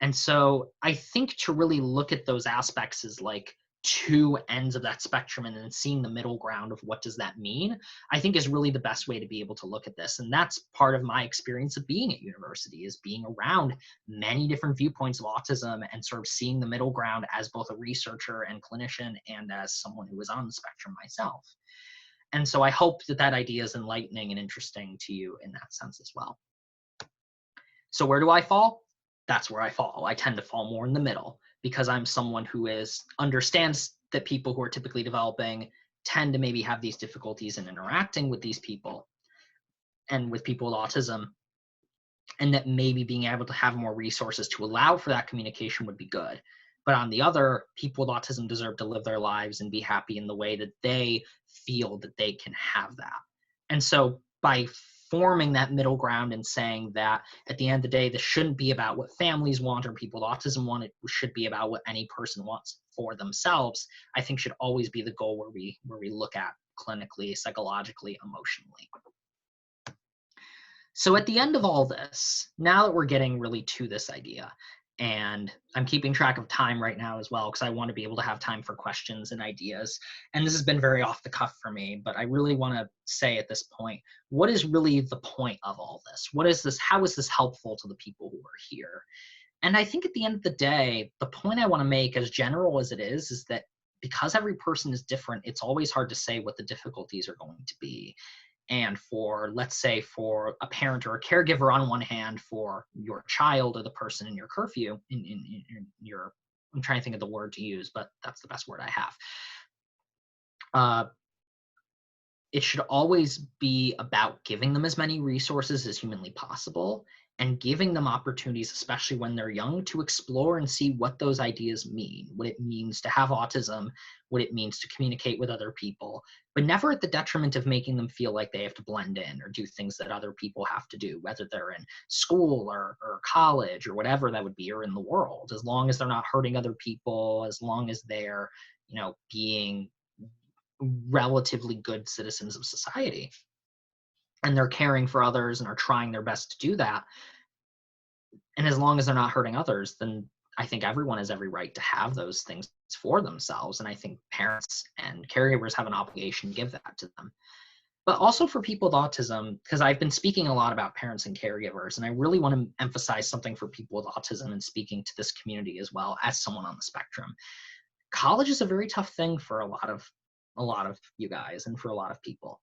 And so I think to really look at those aspects as like two ends of that spectrum and then seeing the middle ground of what does that mean, I think is really the best way to be able to look at this. And that's part of my experience of being at university, is being around many different viewpoints of autism and sort of seeing the middle ground as both a researcher and clinician and as someone who was on the spectrum myself. And so I hope that that idea is enlightening and interesting to you in that sense as well. So where do I fall? That's where I fall. I tend to fall more in the middle because I'm someone who understands that people who are typically developing tend to maybe have these difficulties in interacting with these people and with people with autism, and that maybe being able to have more resources to allow for that communication would be good. But on the other, people with autism deserve to live their lives and be happy in the way that they feel that they can have that. And so by forming that middle ground and saying that at the end of the day, this shouldn't be about what families want or people with autism want, it should be about what any person wants for themselves, I think should always be the goal where we look at clinically, psychologically, emotionally. So at the end of all this, now that we're getting really to this idea, and I'm keeping track of time right now as well, because I want to be able to have time for questions and ideas. And this has been very off the cuff for me, but I really want to say at this point, what is really the point of all this? What is this? How is this helpful to the people who are here? And I think at the end of the day, the point I want to make, as general as it is that because every person is different, it's always hard to say what the difficulties are going to be. And for, let's say, for a parent or a caregiver on one hand, for your child or the person in your curfew, in your, I'm trying to think of the word to use, but that's the best word I have. It should always be about giving them as many resources as humanly possible and giving them opportunities, especially when they're young, to explore and see what those ideas mean, what it means to have autism, what it means to communicate with other people, but never at the detriment of making them feel like they have to blend in or do things that other people have to do, whether they're in school or college or whatever that would be, or in the world, as long as they're not hurting other people, as long as they're, being relatively good citizens of society and they're caring for others and are trying their best to do that. And as long as they're not hurting others, then I think everyone has every right to have those things for themselves. And I think parents and caregivers have an obligation to give that to them. But also for people with autism, because I've been speaking a lot about parents and caregivers, and I really want to emphasize something for people with autism and speaking to this community as well as someone on the spectrum. College is a very tough thing for a lot of a lot of you guys and for a lot of people.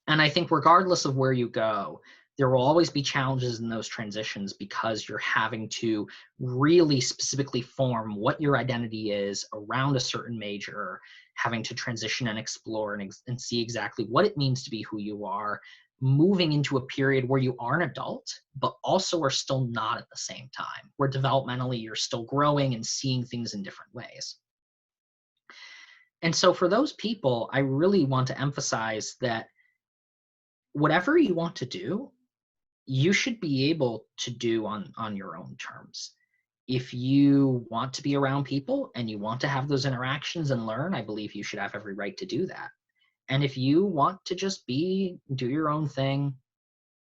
And I think regardless of where you go, there will always be challenges in those transitions because you're having to really specifically form what your identity is around a certain major, having to transition and explore and see exactly what it means to be who you are, moving into a period where you are an adult, but also are still not at the same time, where developmentally you're still growing and seeing things in different ways. And so for those people, I really want to emphasize that whatever you want to do, you should be able to do on your own terms. If you want to be around people and you want to have those interactions and learn, I believe you should have every right to do that. And if you want to just do your own thing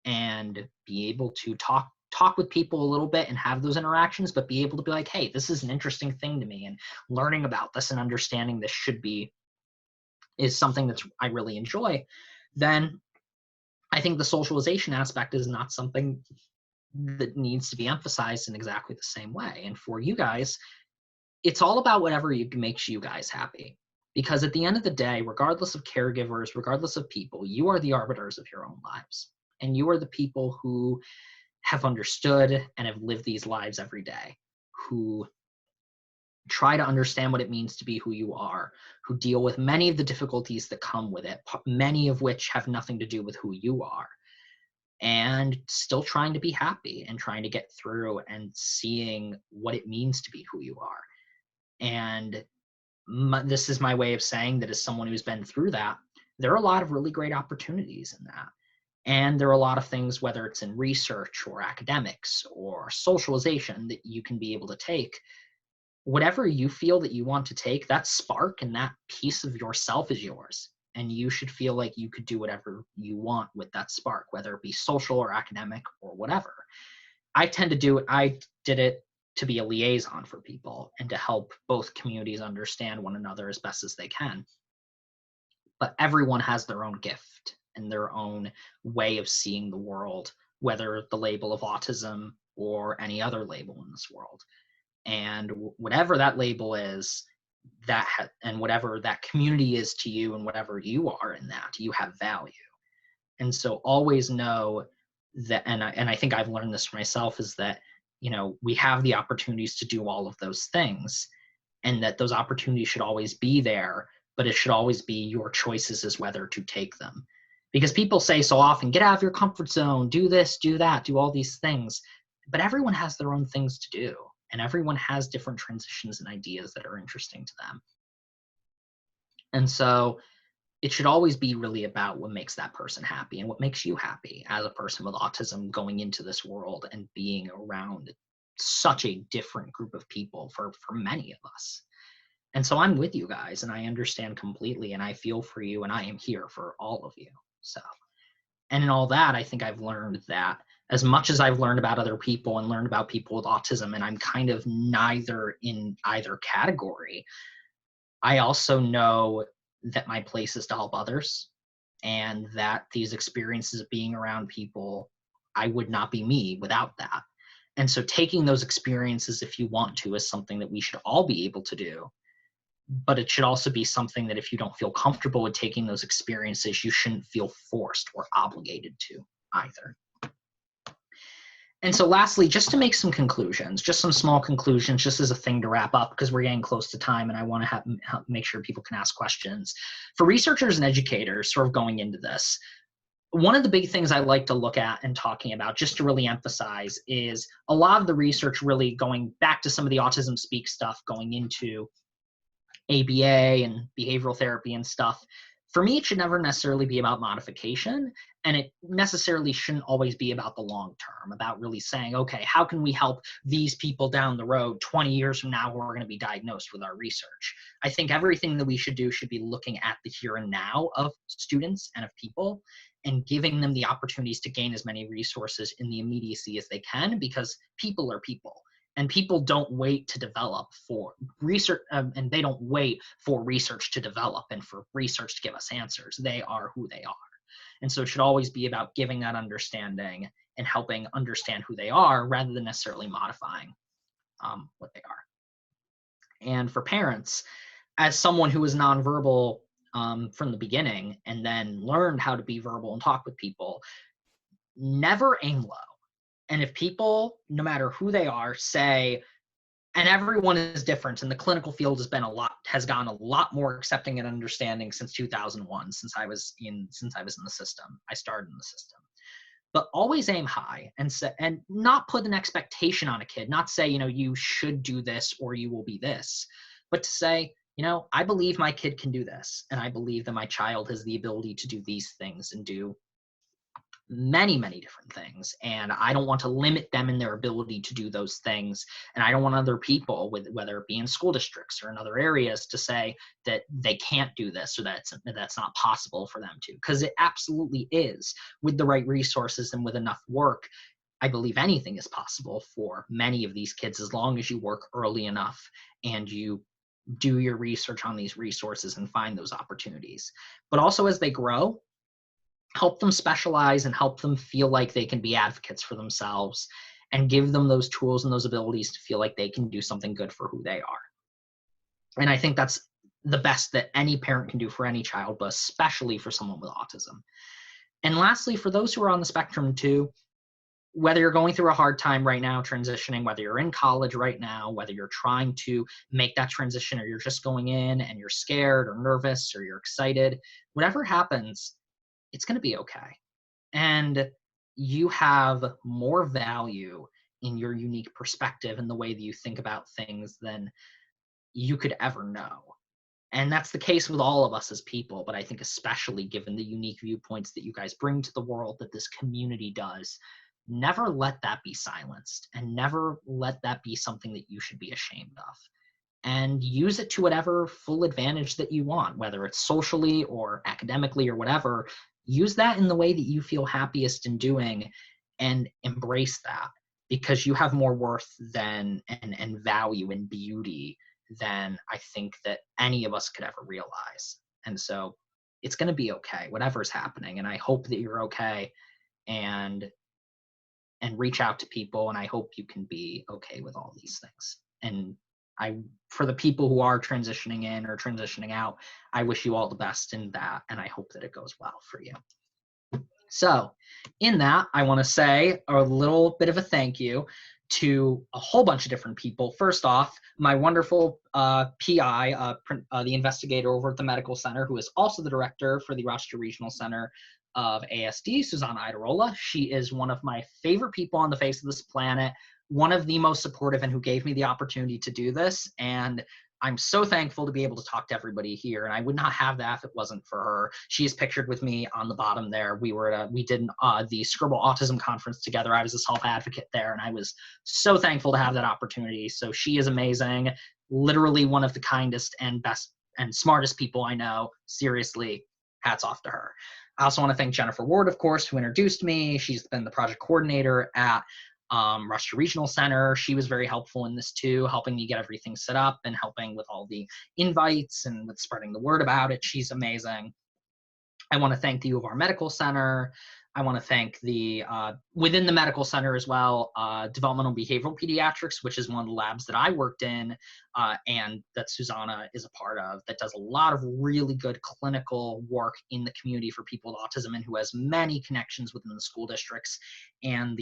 and be able to talk with people a little bit and have those interactions, but be able to be like, hey, this is an interesting thing to me, and learning about this and understanding this is something that I really enjoy, then I think the socialization aspect is not something that needs to be emphasized in exactly the same way. And for you guys, it's all about whatever makes you guys happy. Because at the end of the day, regardless of caregivers, regardless of people, you are the arbiters of your own lives. And you are the people who have understood and have lived these lives every day, who try to understand what it means to be who you are, who deal with many of the difficulties that come with it, many of which have nothing to do with who you are, and still trying to be happy and trying to get through and seeing what it means to be who you are. And this is my way of saying that as someone who's been through that, there are a lot of really great opportunities in that. And there are a lot of things, whether it's in research or academics or socialization, that you can be able to take. Whatever you feel that you want to take, that spark and that piece of yourself is yours. And you should feel like you could do whatever you want with that spark, whether it be social or academic or whatever. I did it to be a liaison for people and to help both communities understand one another as best as they can. But everyone has their own gift and their own way of seeing the world, whether the label of autism or any other label in this world. And whatever that label is, and whatever that community is to you, and whatever you are in that, you have value. And so always know that, and I think I've learned this for myself, is that, we have the opportunities to do all of those things, and that those opportunities should always be there, but it should always be your choices as whether to take them. Because people say so often, get out of your comfort zone, do this, do that, do all these things, but everyone has their own things to do. And everyone has different transitions and ideas that are interesting to them. And so it should always be really about what makes that person happy and what makes you happy as a person with autism going into this world and being around such a different group of people for many of us. And so I'm with you guys, and I understand completely, and I feel for you, and I am here for all of you. So, and in all that, I think I've learned that as much as I've learned about other people and learned about people with autism, and I'm kind of neither in either category, I also know that my place is to help others, and that these experiences of being around people, I would not be me without that. And so taking those experiences, if you want to, is something that we should all be able to do. But it should also be something that if you don't feel comfortable with taking those experiences, you shouldn't feel forced or obligated to either. And so lastly, just to make some conclusions, just some small conclusions, just as a thing to wrap up, because we're getting close to time and I want to make sure people can ask questions. For researchers and educators sort of going into this, one of the big things I like to look at and talking about, just to really emphasize, is a lot of the research really going back to some of the Autism Speak stuff, going into ABA and behavioral therapy and stuff. For me, it should never necessarily be about modification, and it necessarily shouldn't always be about the long term, about really saying, okay, how can we help these people down the road 20 years from now who are going to be diagnosed with our research? I think everything that we should do should be looking at the here and now of students and of people, and giving them the opportunities to gain as many resources in the immediacy as they can, because people are people. And people don't wait to develop for research, and they don't wait for research to develop and for research to give us answers. They are who they are. And so it should always be about giving that understanding and helping understand who they are, rather than necessarily modifying what they are. And for parents, as someone who is nonverbal, from the beginning and then learned how to be verbal and talk with people, never aim low. And if people, no matter who they are, say, and everyone is different, and the clinical field has gone a lot more accepting and understanding since 2001, since I was in the system. I started in the system. But always aim high and not put an expectation on a kid, not say, you should do this or you will be this, but to say, I believe my kid can do this, and I believe that my child has the ability to do these things and do many, many different things. And I don't want to limit them in their ability to do those things. And I don't want other people, whether it be in school districts or in other areas, to say that they can't do this or that's not possible for them to, because it absolutely is. With the right resources and with enough work, I believe anything is possible for many of these kids, as long as you work early enough and you do your research on these resources and find those opportunities. But also, as they grow, help them specialize and help them feel like they can be advocates for themselves, and give them those tools and those abilities to feel like they can do something good for who they are. And I think that's the best that any parent can do for any child, but especially for someone with autism. And lastly, for those who are on the spectrum too, whether you're going through a hard time right now transitioning, whether you're in college right now, whether you're trying to make that transition, or you're just going in and you're scared or nervous or you're excited, whatever happens, it's going to be okay. And you have more value in your unique perspective and the way that you think about things than you could ever know. And that's the case with all of us as people, but I think especially given the unique viewpoints that you guys bring to the world, that this community does, never let that be silenced, and never let that be something that you should be ashamed of. And use it to whatever full advantage that you want, whether it's socially or academically or whatever. Use that in the way that you feel happiest in doing, and embrace that, because you have more worth and value and beauty than I think that any of us could ever realize. And so it's going to be okay, whatever's happening. And I hope that you're okay, and reach out to people. And I hope you can be okay with all these things. And for the people who are transitioning in or transitioning out, I wish you all the best in that, and I hope that it goes well for you. So in that, I want to say a little bit of a thank you to a whole bunch of different people. First off, my wonderful PI, the investigator over at the medical center, who is also the director for the Rochester Regional Center of ASD, Susanna Iderola. She is one of my favorite people on the face of this planet, one of the most supportive, and who gave me the opportunity to do this. And I'm so thankful to be able to talk to everybody here, and I would not have that if it wasn't for her. She is pictured with me on the bottom there. We did the Scribble Autism Conference together. I was a self-advocate there, and I was so thankful to have that opportunity. So she is amazing, literally one of the kindest and best and smartest people I know. Seriously, hats off to her. I also want to thank Jennifer Ward, of course, who introduced me. She's been the project coordinator at Rochester Regional Center. She was very helpful in this too, helping me get everything set up and helping with all the invites and with spreading the word about it. She's amazing. I want to thank the U of R Medical Center. I want to thank the, within the medical center as well, developmental behavioral pediatrics, which is one of the labs that I worked in and that Susanna is a part of, that does a lot of really good clinical work in the community for people with autism, and who has many connections within the school districts and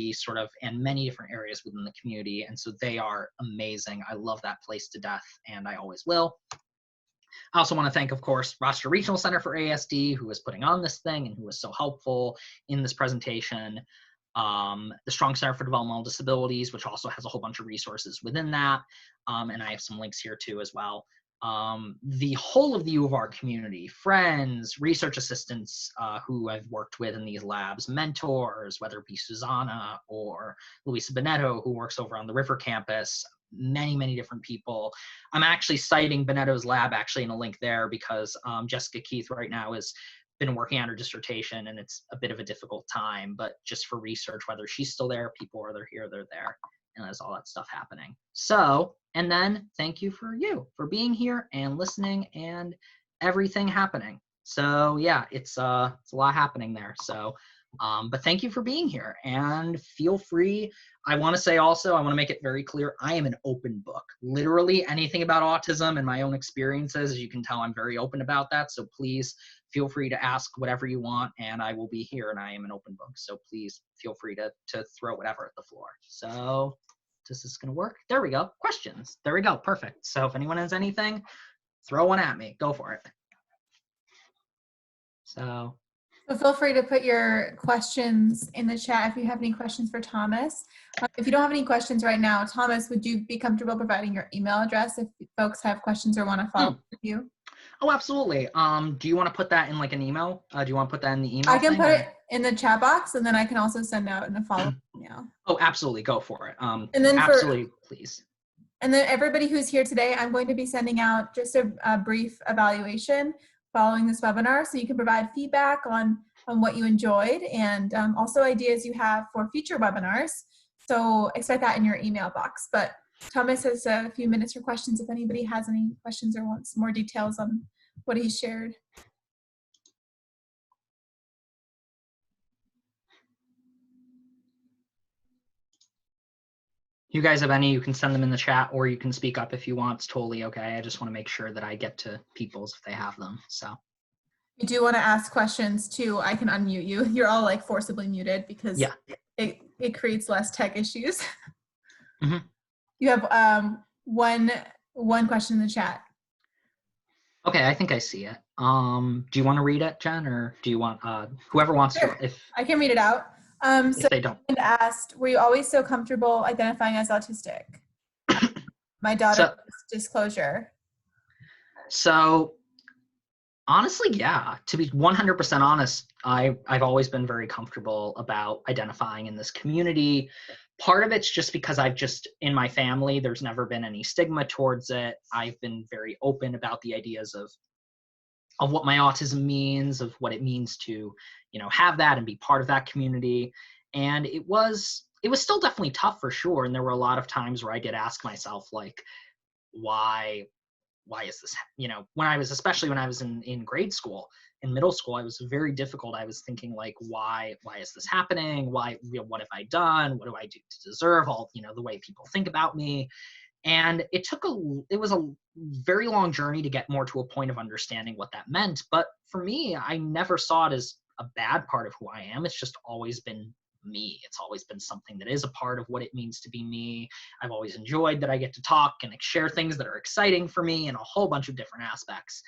many different areas within the community. And so they are amazing. I love that place to death, and I always will. I also want to thank, of course, Rochester Regional Center for ASD, who is putting on this thing and who was so helpful in this presentation. The Strong Center for Developmental Disabilities, which also has a whole bunch of resources within that. And I have some links here too as well. The whole of the U of R community, friends, research assistants who I've worked with in these labs, mentors, whether it be Susanna or Luisa Bonetto, who works over on the River campus, many, many different people. I'm actually citing Bonetto's lab actually in a link there, because Jessica Keith right now has been working on her dissertation, and it's a bit of a difficult time, but just for research, whether she's still there, people, are they're here, they're there, and there's all that stuff happening. So, and then thank you for being here and listening and everything happening. So yeah, it's a lot happening there. So But thank you for being here, and feel free. I want to say also, I want to make it very clear, I am an open book. Literally anything about autism and my own experiences, as you can tell, I'm very open about that. So please feel free to ask whatever you want, and I will be here, and I am an open book. So please feel free to throw whatever at the floor. So is this going to work? There we go. Questions. There we go. Perfect. So if anyone has anything, throw one at me. Go for it. So feel free to put your questions in the chat if you have any questions for Thomas. If you don't have any questions right now, Thomas, would you be comfortable providing your email address if folks have questions or want to follow up with you? Oh, absolutely. Do you want to put that in like an email? Do you want to put that in the email? I can put it in the chat box, and then I can also send out in a follow-up email. Oh, absolutely. Go for it. And then absolutely, please. And then everybody who's here today, I'm going to be sending out just a brief evaluation following this webinar, so you can provide feedback on what you enjoyed, and also ideas you have for future webinars. So expect that in your email box. But Thomas has a few minutes for questions if anybody has any questions or wants more details on what he shared. You guys have any, you can send them in the chat, or you can speak up if you want. It's totally okay. I just want to make sure that I get to people's if they have them. So you do want to ask questions too, I can unmute you. You're all like forcibly muted because yeah, it creates less tech issues. Mm-hmm. You have one question in the chat. Okay, I think I see it. Do you want to read it, Jen, or do you want whoever wants Sure. to? If I can read it out. So they don't. Asked, were you always so comfortable identifying as autistic? My daughter, disclosure. So honestly, yeah, to be 100% honest, I've always been very comfortable about identifying in this community. Part of it's just because I've just, in my family, there's never been any stigma towards it. I've been very open about the ideas of what my autism means, of what it means to, have that and be part of that community. And it was still definitely tough for sure. And there were a lot of times where I did ask myself, like, why is this, especially when I was in grade school, in middle school, I was very difficult. I was thinking like, why is this happening? Why, what have I done? What do I do to deserve all, the way people think about me? And it was a very long journey to get more to a point of understanding what that meant. But for me, I never saw it as a bad part of who I am. It's just always been me. It's always been something that is a part of what it means to be me. I've always enjoyed that I get to talk and share things that are exciting for me in a whole bunch of different aspects.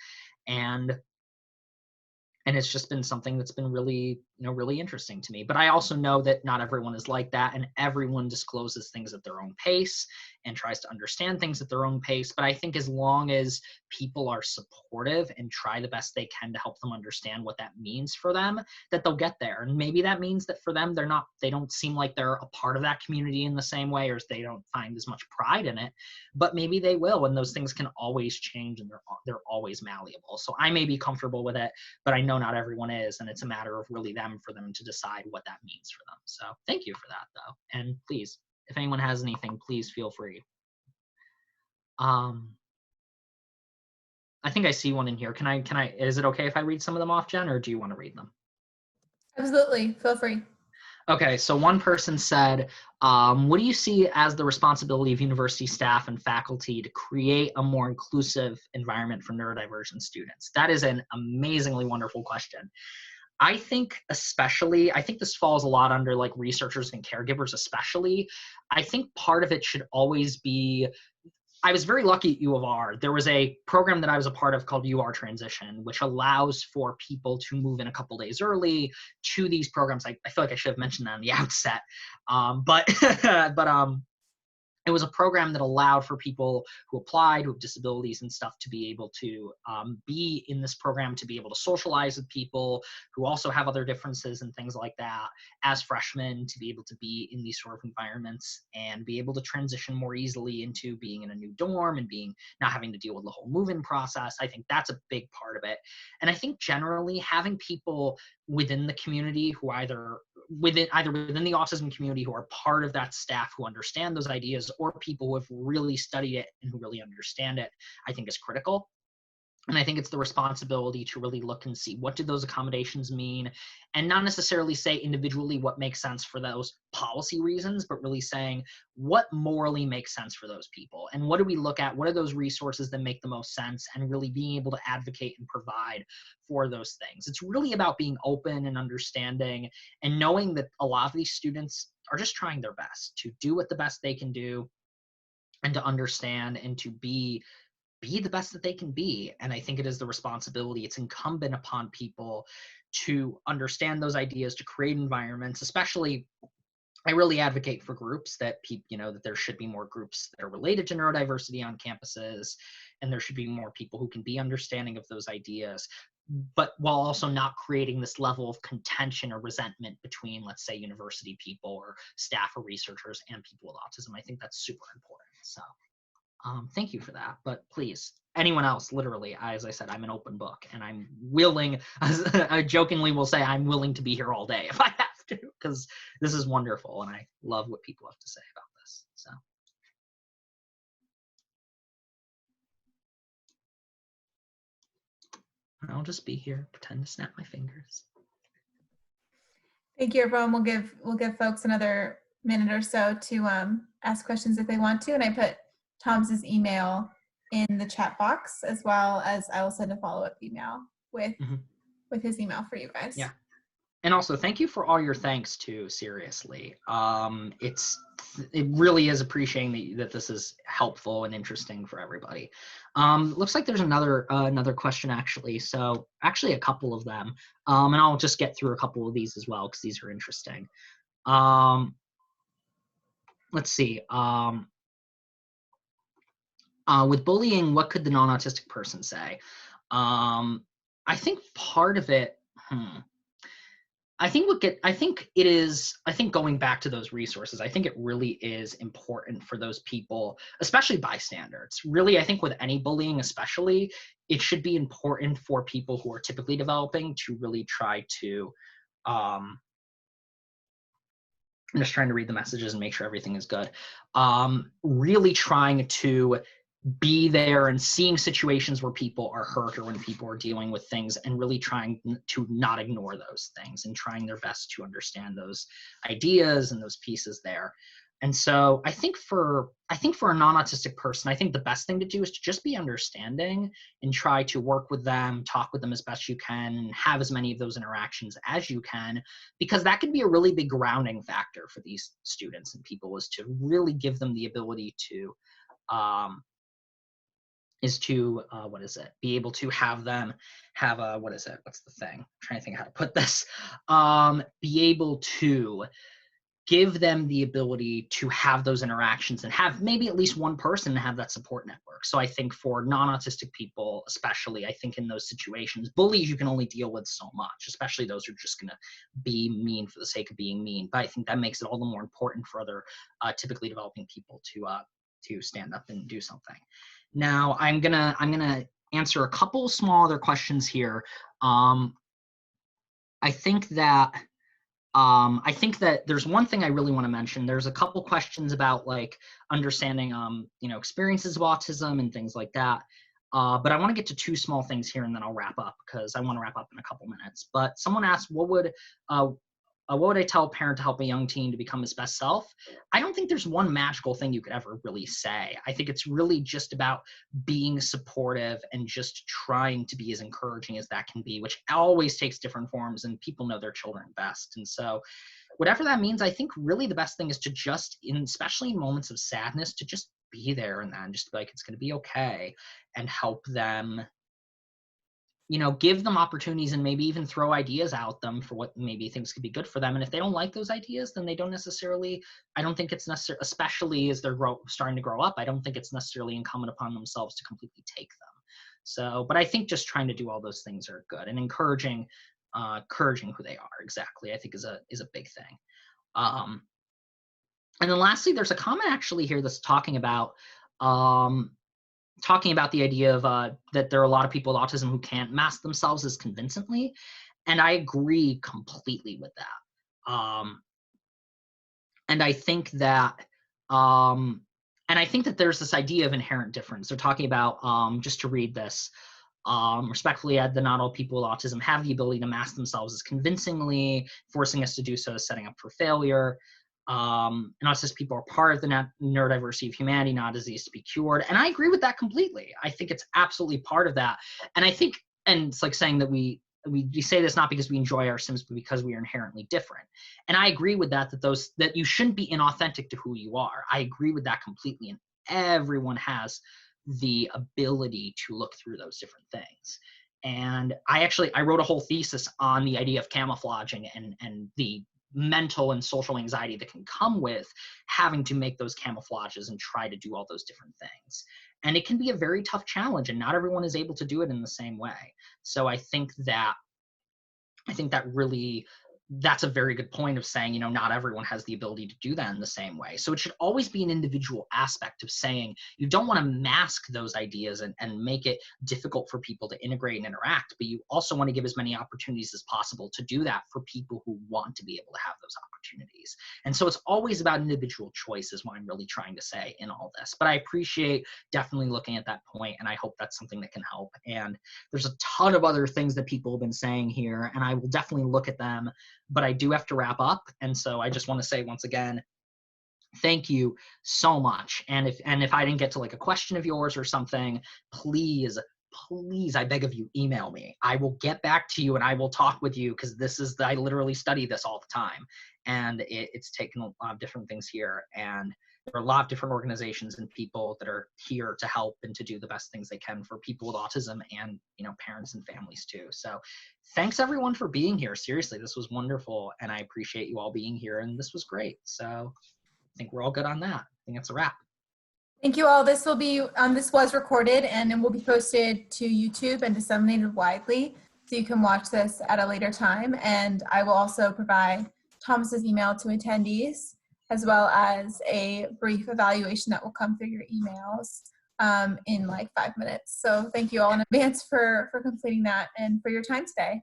And it's just been something that's been really, really interesting to me. But I also know that not everyone is like that, and everyone discloses things at their own pace and tries to understand things at their own pace. But I think as long as people are supportive and try the best they can to help them understand what that means for them, that they'll get there. And maybe that means that for them, they don't seem like they're a part of that community in the same way, or they don't find as much pride in it, but maybe they will. And those things can always change, and they're always malleable. So I may be comfortable with it, but I know not everyone is. And it's a matter of really for them to decide what that means for them. So thank you for that though. And please, if anyone has anything, please feel free. I think I see one in here. Can I, is it okay if I read some of them off, Jen, or do you want to read them? Absolutely, feel free. Okay, so one person said, what do you see as the responsibility of university staff and faculty to create a more inclusive environment for neurodivergent students? That is an amazingly wonderful question. I think this falls a lot under like researchers and caregivers especially. I think part of it should always be, I was very lucky at U of R. There was a program that I was a part of called UR Transition, which allows for people to move in a couple days early to these programs. I feel like I should have mentioned that on the outset. But it was a program that allowed for people who applied, who have disabilities and stuff, to be able to be in this program, to be able to socialize with people who also have other differences and things like that as freshmen, to be able to be in these sort of environments and be able to transition more easily into being in a new dorm and not having to deal with the whole move-in process. I think that's a big part of it. And I think generally having people within the community who either within the autism community who are part of that staff, who understand those ideas, or people who have really studied it and who really understand it, I think is critical. And I think it's the responsibility to really look and see what do those accommodations mean, and not necessarily say individually what makes sense for those policy reasons, but really saying what morally makes sense for those people. And what do we look at? What are those resources that make the most sense? And really being able to advocate and provide for those things. It's really about being open and understanding and knowing that a lot of these students are just trying their best to do what the best they can do and to understand and to be the best that they can be. And I think it is the responsibility, it's incumbent upon people to understand those ideas, to create environments, especially I really advocate for groups that that there should be more groups that are related to neurodiversity on campuses, and there should be more people who can be understanding of those ideas, but while also not creating this level of contention or resentment between, let's say, university people or staff or researchers and people with autism. I think that's super important. So thank you for that. But please, anyone else, literally, as I said, I'm an open book, and I'm willing, I jokingly will say, I'm willing to be here all day if I have to, because this is wonderful, and I love what people have to say about this. So. I'll just be here, pretend to snap my fingers. Thank you, everyone. We'll give folks another minute or so to ask questions if they want to, and I put Tom's email in the chat box, as well as I will send a follow-up email with his email for you guys. Yeah. And also, thank you for all your thanks too, seriously. It really is appreciating that this is helpful and interesting for everybody. Looks like there's another question actually. So actually a couple of them. And I'll just get through a couple of these as well, because these are interesting. Let's see. With bullying, what could the non-autistic person say? I think part of it, I think going back to those resources, I think it really is important for those people, especially bystanders. Really, I think with any bullying, especially, it should be important for people who are typically developing to really try to, I'm just trying to read the messages and make sure everything is good. Really trying to be there and seeing situations where people are hurt or when people are dealing with things, and really trying to not ignore those things and trying their best to understand those ideas and those pieces there. And so I think for a non-autistic person, I think the best thing to do is to just be understanding and try to work with them, talk with them as best you can, and have as many of those interactions as you can, because that can be a really big grounding factor for these students and people, is to really give them the ability to be able to have them have a, what's the thing? I'm trying to think how to put this. Be able to give them the ability to have those interactions and have maybe at least one person have that support network. So I think for non-autistic people, especially, I think in those situations, bullies you can only deal with so much, especially those who are just going to be mean for the sake of being mean. But I think that makes it all the more important for other typically developing people to stand up and do something. Now I'm gonna answer a couple small other questions here. I think that there's one thing I really want to mention. There's a couple questions about like understanding experiences of autism and things like that. But I want to get to two small things here, and then I'll wrap up, because I want to wrap up in a couple minutes. But someone asked, what would I tell a parent to help a young teen to become his best self? I don't think there's one magical thing you could ever really say. I think it's really just about being supportive and just trying to be as encouraging as that can be, which always takes different forms, and people know their children best. And so whatever that means, I think really the best thing is to just, especially in moments of sadness, to just be there and then just be like, it's going to be okay, and help them, give them opportunities, and maybe even throw ideas out them for what maybe things could be good for them. And if they don't like those ideas, then they don't necessarily, I don't think it's necessary, especially as they're starting to grow up, I don't think it's necessarily incumbent upon themselves to completely take them. So, but I think just trying to do all those things are good, and encouraging who they are, exactly, I think is a big thing. And then lastly, there's a comment actually here that's talking about the idea of that there are a lot of people with autism who can't mask themselves as convincingly, and I agree completely with that. And I think that there's this idea of inherent difference. They're talking about, just to read this, Respectfully, that not all people with autism have the ability to mask themselves as convincingly. Forcing us to do so is setting up for failure. And autistic people are part of the neurodiversity of humanity, not a disease to be cured. And I agree with that completely. I think it's absolutely part of that. And I think, and it's like saying that we say this not because we enjoy our symptoms, but because we are inherently different. And I agree with that, that you shouldn't be inauthentic to who you are. I agree with that completely. And everyone has the ability to look through those different things. And I wrote a whole thesis on the idea of camouflaging and the mental and social anxiety that can come with having to make those camouflages and try to do all those different things. And it can be a very tough challenge, and not everyone is able to do it in the same way. So I think that really, that's a very good point of saying, not everyone has the ability to do that in the same way. So it should always be an individual aspect of saying you don't want to mask those ideas and make it difficult for people to integrate and interact, but you also want to give as many opportunities as possible to do that for people who want to be able to have those opportunities. And so it's always about individual choice is what I'm really trying to say in all this. But I appreciate definitely looking at that point, and I hope that's something that can help. And there's a ton of other things that people have been saying here, and I will definitely look at them. But I do have to wrap up. And so I just want to say once again, thank you so much. And if I didn't get to like a question of yours or something, please, I beg of you, email me. I will get back to you and I will talk with you, because I literally study this all the time. And it's taken a lot of different things here. And there are a lot of different organizations and people that are here to help and to do the best things they can for people with autism and, parents and families too. So thanks everyone for being here. Seriously, this was wonderful. And I appreciate you all being here. And this was great. So I think we're all good on that. I think that's a wrap. Thank you all. This was recorded and it will be posted to YouTube and disseminated widely. So you can watch this at a later time. And I will also provide Thomas's email to attendees, as well as a brief evaluation that will come through your emails in like 5 minutes. So thank you all in advance for completing that and for your time today.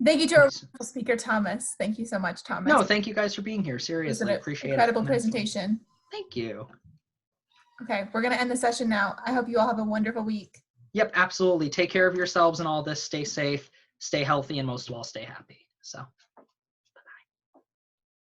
Thank you to our speaker, Thomas. Thank you so much, Thomas. No, thank you guys for being here. Seriously, appreciate it. Incredible presentation. Thank you. Okay, we're going to end the session now. I hope you all have a wonderful week. Yep, absolutely. Take care of yourselves and all this. Stay safe, stay healthy, and most of all, stay happy. So.